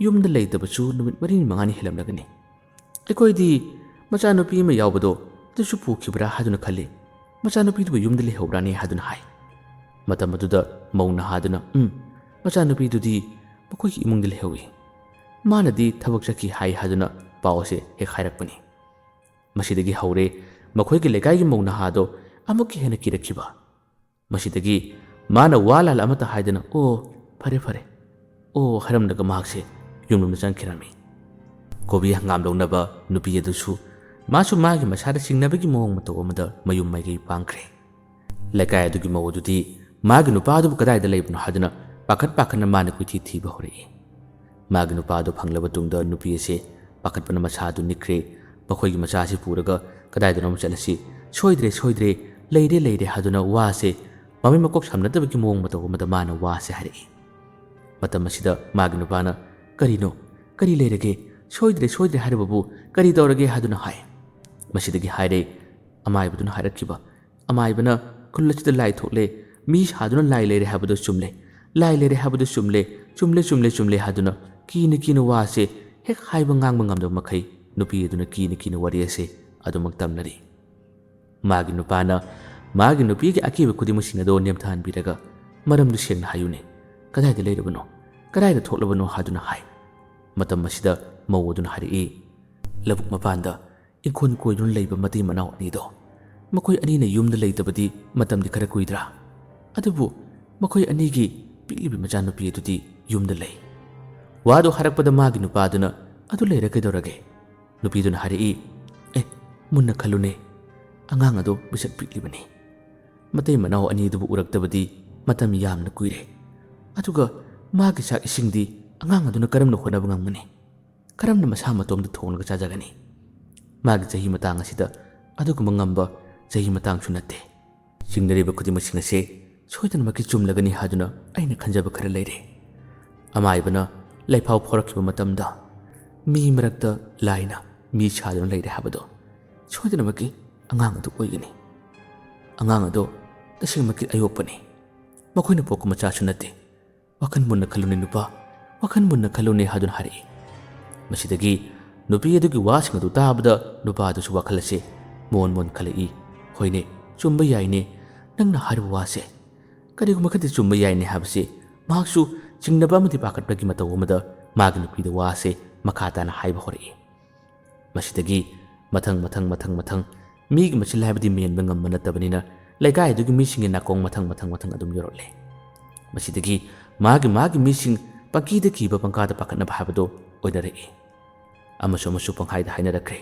ꯌꯨꯝꯗ ꯂꯩꯇꯕꯁꯨ ꯅꯨꯃꯤꯠ 4-5 ꯍꯦꯜꯂꯝꯂꯒꯅꯤ꯫ ꯑꯩꯈꯣꯏꯗꯤ ꯃꯆꯥꯅꯨꯄꯤ ꯑꯃ ꯌꯥꯎꯕꯗꯣ ꯑꯗꯨꯁꯨ ꯄꯨꯈꯤꯕ꯭ꯔꯥ ꯍꯥꯏꯗꯨꯅ ꯈꯜꯂꯤ꯫ ꯃꯆꯥꯅꯨꯄꯤꯗꯨꯕꯨ ꯌꯨꯝꯗ ꯂꯩꯍꯧꯕ꯭ꯔꯥꯅꯦ ꯍꯥꯏꯗꯨꯅ ꯍꯥꯏ꯫ ꯃꯇꯝ ꯑꯗꯨꯗ ꯃꯧ ꯅꯍꯥꯗꯨꯅ ꯃꯆꯥꯅꯨꯄꯤꯗꯨꯗꯤ ꯃꯈꯣꯏꯒꯤ ꯏꯃꯨꯡꯗ ꯂꯩꯍꯧꯏ꯫ ꯃꯥꯅꯗꯤ ꯊꯕꯛ ꯆꯠꯈꯤ ꯍꯥꯏꯗꯨꯅ ꯄꯥꯎ ꯑꯁꯦ ꯍꯦꯛ ꯍꯥꯏꯔꯛꯄꯅꯤ꯫ ꯃꯁꯤꯗꯒꯤ ꯍꯧꯔꯦ ꯃꯈꯣꯏꯒꯤ ꯂꯩꯀꯥꯏꯒꯤ ꯃꯧ ꯅꯍꯥꯗꯣ ꯑꯃꯨꯛꯀ ꯍꯦꯟꯅ ꯀꯤꯔꯛꯈꯤꯕ꯫ ꯃꯁꯤꯗꯒꯤ ꯃꯥꯅ ꯋꯥ ꯂꯥꯜ ꯑꯃꯠꯇ ꯍꯥꯏꯗꯅ ꯐꯔꯦ ꯐꯔꯦ ꯍꯥꯏꯔꯝꯂꯒ ꯃꯍꯥꯛꯁꯦ ꯌꯨꯝꯂꯣꯝꯗ ꯆꯪꯈꯤꯔꯝꯃꯤ꯫ ꯀꯣꯕꯤ ꯍꯪꯒꯥꯝ ꯂꯧꯅꯕ ꯅꯨꯄꯤ ꯑꯗꯨꯁꯨ ꯃꯥꯁꯨ ꯃꯥꯒꯤ ꯃꯁꯥꯗ ꯆꯤꯡꯅꯕꯒꯤ ꯃꯑꯣꯡ ꯃꯇꯧ ꯑꯃꯗ ꯃꯌꯨꯝ ꯃꯥꯏꯀꯩ ꯄꯥꯡꯈ꯭ꯔꯦ꯫ ꯂꯩꯀꯥꯏ ꯑꯗꯨꯒꯤ ꯃꯧ ꯑꯗꯨꯗꯤ ꯃꯥꯒꯤ ꯅꯨꯄꯥꯗꯨꯕꯨ ꯀꯗꯥꯏꯗ ꯂꯩꯕꯅꯣ ꯍꯥꯏꯗꯨꯅ ꯄꯥꯈꯠꯅ ꯃꯥꯅ ꯀꯣꯏꯊꯤ ꯊꯤꯕ ꯍꯧꯔꯛꯏ꯫ ꯃꯥꯒꯤ ꯅꯨꯄꯥꯗꯨ ꯐꯪꯂꯕ ꯇꯨꯡꯗ ꯅꯨꯄꯤ ꯑꯁꯦ ꯄꯥꯈꯠꯄꯅ ꯃꯁꯥꯗꯨ ꯅꯤꯛꯈ꯭ꯔꯦ꯫ ꯃꯈꯣꯏꯒꯤ ꯃꯆꯥꯁꯤ ꯄꯨꯔꯒ ꯀꯗꯥꯏꯗꯅꯣꯝ ꯆꯠꯂꯁꯤ ꯁꯣꯏꯗ꯭ꯔꯦ ꯂꯩꯔꯦ ꯍꯥꯏꯗꯨꯅ ꯋꯥꯁꯦ ꯃꯃꯩ ꯃꯀꯣꯛ ꯁꯝꯅꯗꯕꯒꯤ ꯃꯑꯣꯡ ꯃꯇꯧ ꯑꯃꯗ ꯃꯥꯅ ꯋꯥꯁꯦ ꯍꯥꯏꯔꯛꯏ꯫ ꯃꯇꯝ ꯑꯁꯤꯗ ꯃꯥꯒꯤ ꯅꯨꯄꯥꯅ ꯀꯔꯤꯅꯣ ꯀꯔꯤ ꯂꯩꯔꯒꯦ ꯁꯣꯏꯗ꯭ꯔꯦ ꯍꯥꯏꯔꯕꯕꯨ ꯀꯔꯤ ꯇꯧꯔꯒꯦ ꯍꯥꯏꯗꯨꯅ ꯍꯥꯏ꯫ ꯃꯁꯤꯗꯒꯤ ꯍꯥꯏꯔꯦ ꯑꯃꯥꯏꯕꯗꯨꯅ ꯍꯥꯏꯔꯛꯈꯤꯕ ꯑꯃꯥꯏꯕꯅ ꯈꯨꯜ ꯑꯁꯤꯗ ꯂꯥꯏ ꯊꯣꯛꯂꯦ ꯃꯤ ꯁꯥꯗꯨꯅ ꯂꯥꯏ ꯂꯩꯔꯦ ꯍꯥꯏꯕꯗꯨ ꯆꯨꯝꯂꯦ ꯂꯥꯏ ꯂꯩꯔꯦ ꯍꯥꯏꯕꯗꯨ ꯆꯨꯝꯂꯦ ꯍꯥꯏꯗꯨꯅ ꯀꯤꯅ ꯋꯥꯁꯦ ꯍꯦꯛ ꯍꯥꯏꯕ ꯉꯥꯡꯕ ꯉꯝꯗꯕ ꯃꯈꯩ ꯅꯨꯄꯤ ꯑꯗꯨꯅ ꯀꯤꯅ ꯋꯥꯔꯤ ꯑꯁꯦ ꯑꯗꯨꯃꯛ ꯇꯝꯅꯔꯤ꯫ ꯃꯥꯒꯤ ꯅꯨꯄꯥꯅ ꯃꯥꯒꯤ ꯅꯨꯄꯤꯒꯤ ꯑꯀꯤꯕ ꯈꯨꯗꯤꯡꯃꯛꯁꯤꯡ ꯑꯗꯨ ꯅꯦꯝꯊꯍꯟꯕꯤꯔꯒ ꯃꯔꯝꯗꯨ ꯁꯦꯡꯅ ꯍꯥꯏꯌꯨꯅꯦ ꯀꯗꯥꯏꯗ ꯂꯩꯔꯕꯅꯣ ꯀꯗꯥꯏꯗ ꯊꯣꯛꯂꯕꯅꯣ ꯍꯥꯏꯗꯨꯅ ꯍꯥꯏ꯫ ꯃꯇꯝ ꯑꯁꯤꯗ ꯃꯧ ꯑꯗꯨꯅ ꯍꯥꯏꯔꯛꯏ ꯂꯧꯕꯨꯛ ꯃꯄꯥꯟꯗ ꯏꯪꯈꯣꯜ ꯀꯣꯏꯗꯨꯅ ꯂꯩꯕ ꯃꯇꯩ ꯃꯅꯥꯎ ꯑꯅꯤꯗꯣ ꯃꯈꯣꯏ ꯑꯅꯤꯅ ꯌꯨꯝꯗ ꯂꯩꯇꯕꯗꯤ ꯃꯇꯝꯗꯤ ꯈꯔ ꯀꯨꯏꯗ꯭ꯔꯥ ꯑꯗꯨꯕꯨ ꯃꯈꯣꯏ ꯑꯅꯤꯒꯤ ꯄꯤꯛꯂꯤꯕ ꯃꯆꯥꯅꯨꯄꯤ ꯑꯗꯨꯗꯤ ꯌꯨꯝꯗ ꯂꯩ꯫ ꯋꯥꯗꯣ ꯍꯥꯏꯔꯛꯄꯗ ꯃꯥꯒꯤ ꯅꯨꯄꯥꯗꯨꯅ ꯑꯗꯨ ꯂꯩꯔ ꯀꯩꯗꯧꯔꯒꯦ? ꯅꯨꯄꯤꯗꯨꯅ ꯍꯥꯏꯔꯛꯏ ꯃꯨꯟꯅ ꯈꯜꯂꯨꯅꯦ ꯑꯉꯥꯡ ꯑꯗꯣ ꯄꯤꯁꯛ ꯄꯤꯛꯂꯤꯕꯅꯤ꯫ ꯃꯇꯩ ꯃꯅꯥꯎ ꯑꯅꯤꯗꯨꯕꯨ ꯎꯔꯛꯇꯕꯗꯤ ꯃꯇꯝ ꯌꯥꯝꯅ ꯀꯨꯏꯔꯦ꯫ ꯑꯗꯨꯒ ꯃꯥꯒꯤ ꯆꯥꯛ ꯏꯁꯤꯡꯗꯤ ꯑꯉꯥꯡ ꯑꯗꯨꯅ ꯀꯔꯝꯅ ꯍꯣꯠꯅꯕ ꯉꯝꯒꯅꯤ? ꯀꯔꯝꯅ ꯃꯁꯥ ꯃꯇꯣꯝꯗ ꯊꯣꯡꯂꯒ ꯆꯥꯖꯒꯅꯤ? ꯃꯥꯒꯤ ꯆꯍꯤ ꯃꯇꯥꯡ ꯑꯁꯤꯗ ꯑꯗꯨꯒꯨꯝꯕ ꯉꯝꯕ ꯆꯍꯤ ꯃꯇꯥꯡꯁꯨ ꯅꯠꯇꯦ꯫ ꯆꯤꯡꯅꯔꯤꯕ ꯈꯨꯗꯤꯡꯃꯛꯁꯤꯡ ꯑꯁꯦ ꯁꯣꯏꯗꯅꯃꯛꯀꯤ ꯆꯨꯝꯂꯒꯅꯤ ꯍꯥꯏꯗꯨꯅ ꯑꯩꯅ ꯈꯟꯖꯕ ꯈꯔ ꯂꯩꯔꯦ꯫ ꯑꯃꯥꯏꯕꯅ ꯂꯩꯐꯥꯎ ꯐꯥꯎꯔꯛꯈꯤꯕ ꯃꯇꯝꯗ ꯃꯤ ꯃꯔꯛꯇ ꯂꯥꯏꯅ ꯃꯤ ꯁꯥꯗꯨꯅ ꯂꯩꯔꯦ ꯍꯥꯏꯕꯗꯣ ꯁꯣꯏꯗꯅꯃꯛꯀꯤ ꯑꯉꯥꯡ ꯑꯗꯨ ꯑꯣꯏꯒꯅꯤ꯫ ꯑꯉꯥꯡ ꯑꯗꯣ ꯇꯁꯦꯡꯃꯛꯀꯤ ꯑꯌꯣꯛꯄꯅꯤ ꯃꯈꯣꯏꯅ ꯄꯣꯛꯄ ꯃꯆꯥꯁꯨ ꯅꯠꯇꯦ꯫ ꯋꯥꯈꯟ ꯃꯨꯟꯅ ꯈꯜꯂꯨꯅꯦ ꯅꯨꯄꯥ ꯋꯥꯈꯟ ꯃꯨꯟꯅ ꯈꯜꯂꯨꯅꯦ ꯍꯥꯏꯗꯨꯅ ꯍꯥꯏꯔꯛꯏ꯫ ꯃꯁꯤꯗꯒꯤ ꯅꯨꯄꯤ ꯑꯗꯨꯒꯤ ꯋꯥꯁꯤꯡ ꯑꯗꯨ ꯇꯥꯕꯗ ꯅꯨꯄꯥ ꯑꯗꯨꯁꯨ ꯋꯥꯈꯜ ꯑꯁꯦ ꯃꯣꯟ ꯈꯜꯂꯛꯏ꯫ ꯍꯣꯏꯅꯦ ꯆꯨꯝꯕ ꯌꯥꯏꯅꯦ ꯅꯪꯅ ꯍꯥꯏꯔꯤꯕ ꯋꯥꯁꯦ ꯀꯔꯤꯒꯨꯝꯕ ꯈꯔꯗꯤ ꯆꯨꯝꯕ ꯌꯥꯏꯅꯦ ꯍꯥꯏꯕꯁꯤ ꯃꯍꯥꯛꯁꯨ ꯆꯤꯡꯅꯕ ꯑꯃꯗꯤ ꯄꯥꯈꯠꯄꯒꯤ ꯃꯇꯧ ꯑꯃꯗ ꯃꯥꯒꯤ ꯅꯨꯄꯤꯗ ꯋꯥꯁꯦ ꯃꯈꯥ ꯇꯥꯅ ꯍꯥꯏꯕ ꯍꯧꯔꯛꯏ꯫ ꯃꯁꯤꯗꯒꯤ ꯃꯊꯪ ꯃꯤꯒꯤ ꯃꯆꯤꯜ ꯍꯥꯏꯕꯗꯤ ꯃꯦꯟꯕ ꯉꯝꯕ ꯅꯠꯇꯕꯅꯤꯅ ꯂꯩꯀꯥꯏ ꯑꯗꯨꯒꯤ ꯃꯤꯁꯤꯡꯒꯤ ꯅꯥꯀꯣꯡ ꯃꯊꯪ ꯑꯗꯨꯝ ꯌꯧꯔꯛꯂꯦ꯫ ꯃꯁꯤꯗꯒꯤ ꯃꯥꯒꯤ ꯃꯤꯁꯤꯡ ꯄꯪꯀꯤꯗ ꯀꯤꯕ ꯄꯪꯀꯥꯗ ꯄꯥꯈꯠꯅꯕ ꯍꯥꯏꯕꯗꯣ ꯑꯣꯏꯅꯔꯛꯏ꯫ ꯑꯃꯁꯨ ꯄꯪꯍꯥꯏꯗ ꯍꯥꯏꯅꯔꯛꯈ꯭ꯔꯦ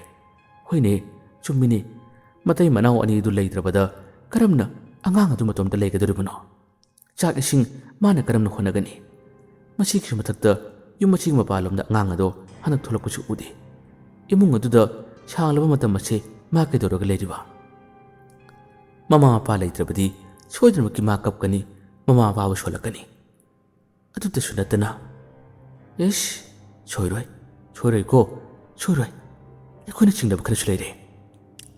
ꯍꯣꯏꯅꯦ ꯆꯨꯝꯃꯤꯅꯦ ꯃꯇꯩ ꯃꯅꯥꯎ ꯑꯅꯤꯗꯨ ꯂꯩꯇ꯭ꯔꯕꯗ ꯀꯔꯝꯅ ꯑꯉꯥꯡ ꯑꯗꯨ ꯃꯇꯣꯝꯇ ꯂꯩꯒꯗꯧꯔꯤꯕꯅꯣ? ꯆꯥꯛ ꯏꯁꯤꯡ ꯃꯥꯅ ꯀꯔꯝꯅ ꯍꯣꯠꯅꯒꯅꯤ? ꯃꯁꯤꯒꯤꯁꯨ ꯃꯊꯛꯇ ꯌꯨꯝ ꯑꯁꯤꯒꯤ ꯃꯄꯥꯟꯂꯣꯝꯗ ꯑꯉꯥꯡ ꯑꯗꯣ ꯍꯟꯗꯛ ꯊꯣꯛꯂꯛꯄꯁꯨ ꯎꯗꯦ꯫ ꯏꯃꯨꯡ ꯑꯗꯨꯗ ꯁꯥꯡꯂꯕ ꯃꯇꯝ ꯑꯁꯦ ꯃꯥ ꯀꯩꯗꯧꯔꯒ ꯂꯩꯔꯤꯕ? ꯃꯃꯥ ꯃꯄꯥ ꯂꯩꯇ꯭ꯔꯕꯗꯤ ꯁꯣꯏꯗꯅꯃꯛꯀꯤ ꯃꯥ ꯀꯞꯀꯅꯤ ꯃꯃꯥ ꯃꯄꯥꯕꯨ ꯁꯣꯜꯂꯛꯀꯅꯤ꯫ ꯑꯗꯨꯇꯁꯨ ꯅꯠꯇꯅ ꯁꯣꯏꯔꯣꯏꯀꯣ ꯑꯩꯈꯣꯏꯅ ꯆꯤꯡꯅꯕ ꯈꯔꯁꯨ ꯂꯩꯔꯦ꯫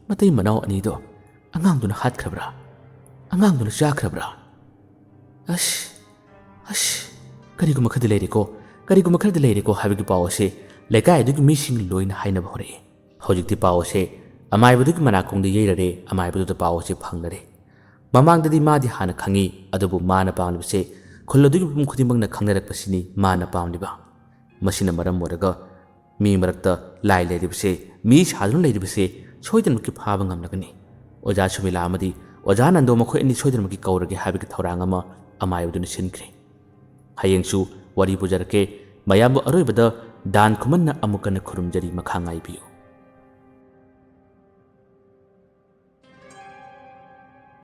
ꯃꯇꯩ ꯃꯅꯥꯎ ꯑꯅꯤꯗꯣ ꯑꯉꯥꯡꯗꯨꯅ ꯍꯥꯠꯈ꯭ꯔꯕ꯭ꯔꯥ? ꯑꯉꯥꯡꯗꯨꯅ ꯆꯥꯈ꯭ꯔꯕ꯭ꯔꯥ? ꯀꯔꯤꯒꯨꯝꯕ ꯈꯔꯗꯤ ꯂꯩꯔꯦꯀꯣ ꯍꯥꯏꯕꯒꯤ ꯄꯥꯎ ꯑꯁꯦ ꯂꯩꯀꯥꯏ ꯑꯗꯨꯒꯤ ꯃꯤꯁꯤꯡ ꯂꯣꯏꯅ ꯍꯥꯏꯅꯕ ꯍꯧꯔꯛꯏ꯫ ꯍꯧꯖꯤꯛꯇꯤ ꯄꯥꯎ ꯑꯁꯦ ꯑꯃꯥꯏꯕꯗꯨꯒꯤ ꯃꯅꯥꯀꯣꯡꯗ ꯌꯩꯔꯔꯦ ꯑꯃꯥꯏꯕꯗꯨꯗ ꯄꯥꯎ ꯑꯁꯦ ꯐꯪꯂꯔꯦ꯫ ꯃꯃꯥꯡꯗꯗꯤ ꯃꯥꯗꯤ ꯍꯥꯟꯅ ꯈꯪꯉꯤ ꯑꯗꯨꯕꯨ ꯃꯥꯅ ꯄꯥꯝꯂꯤꯕꯁꯦ ꯈꯨꯜ ꯑꯗꯨꯒꯤ ꯃꯤꯄꯨꯝ ꯈꯨꯗꯤꯡꯃꯛꯅ ꯈꯪꯅꯔꯛꯄꯁꯤꯅꯤ ꯃꯥꯅ ꯄꯥꯝꯂꯤꯕ꯫ ꯃꯁꯤꯅ ꯃꯔꯝ ꯑꯣꯏꯔꯒ ꯃꯤ ꯃꯔꯛꯇ ꯂꯥꯏ ꯂꯩꯔꯤꯕꯁꯦ ꯃꯤ ꯁꯥꯗꯨꯅ ꯂꯩꯔꯤꯕꯁꯦ ꯁꯣꯏꯗꯅꯃꯛꯀꯤ ꯐꯥꯕ ꯉꯝꯂꯒꯅꯤ꯫ ꯑꯣꯖꯥ ꯁꯨꯃꯤꯂꯥ ꯑꯃꯗꯤ ꯑꯣꯖꯥ ꯅꯟꯗꯣ ꯃꯈꯣꯏ ꯑꯅꯤ ꯁꯣꯏꯗꯅꯃꯛꯀꯤ ꯀꯧꯔꯒꯦ ꯍꯥꯏꯕꯒꯤ ꯊꯧꯔꯥꯡ ꯑꯃ ꯑꯃꯥꯏꯕꯗꯨꯅ ꯁꯤꯟꯈ꯭ꯔꯦ꯫ ꯍꯌꯦꯡꯁꯨ ꯋꯥꯔꯤ ꯄꯨꯖꯔꯛꯀꯦ ꯃꯌꯥꯝꯕꯨ ꯑꯔꯣꯏꯕꯗ ꯗꯥꯟ ꯈꯨꯃꯟꯅ ꯑꯃꯨꯛ ꯍꯟꯅ ꯈꯨꯔꯨꯝꯖꯔꯤ ꯃꯈꯥ ꯉꯥꯏꯕꯤꯌꯨ꯫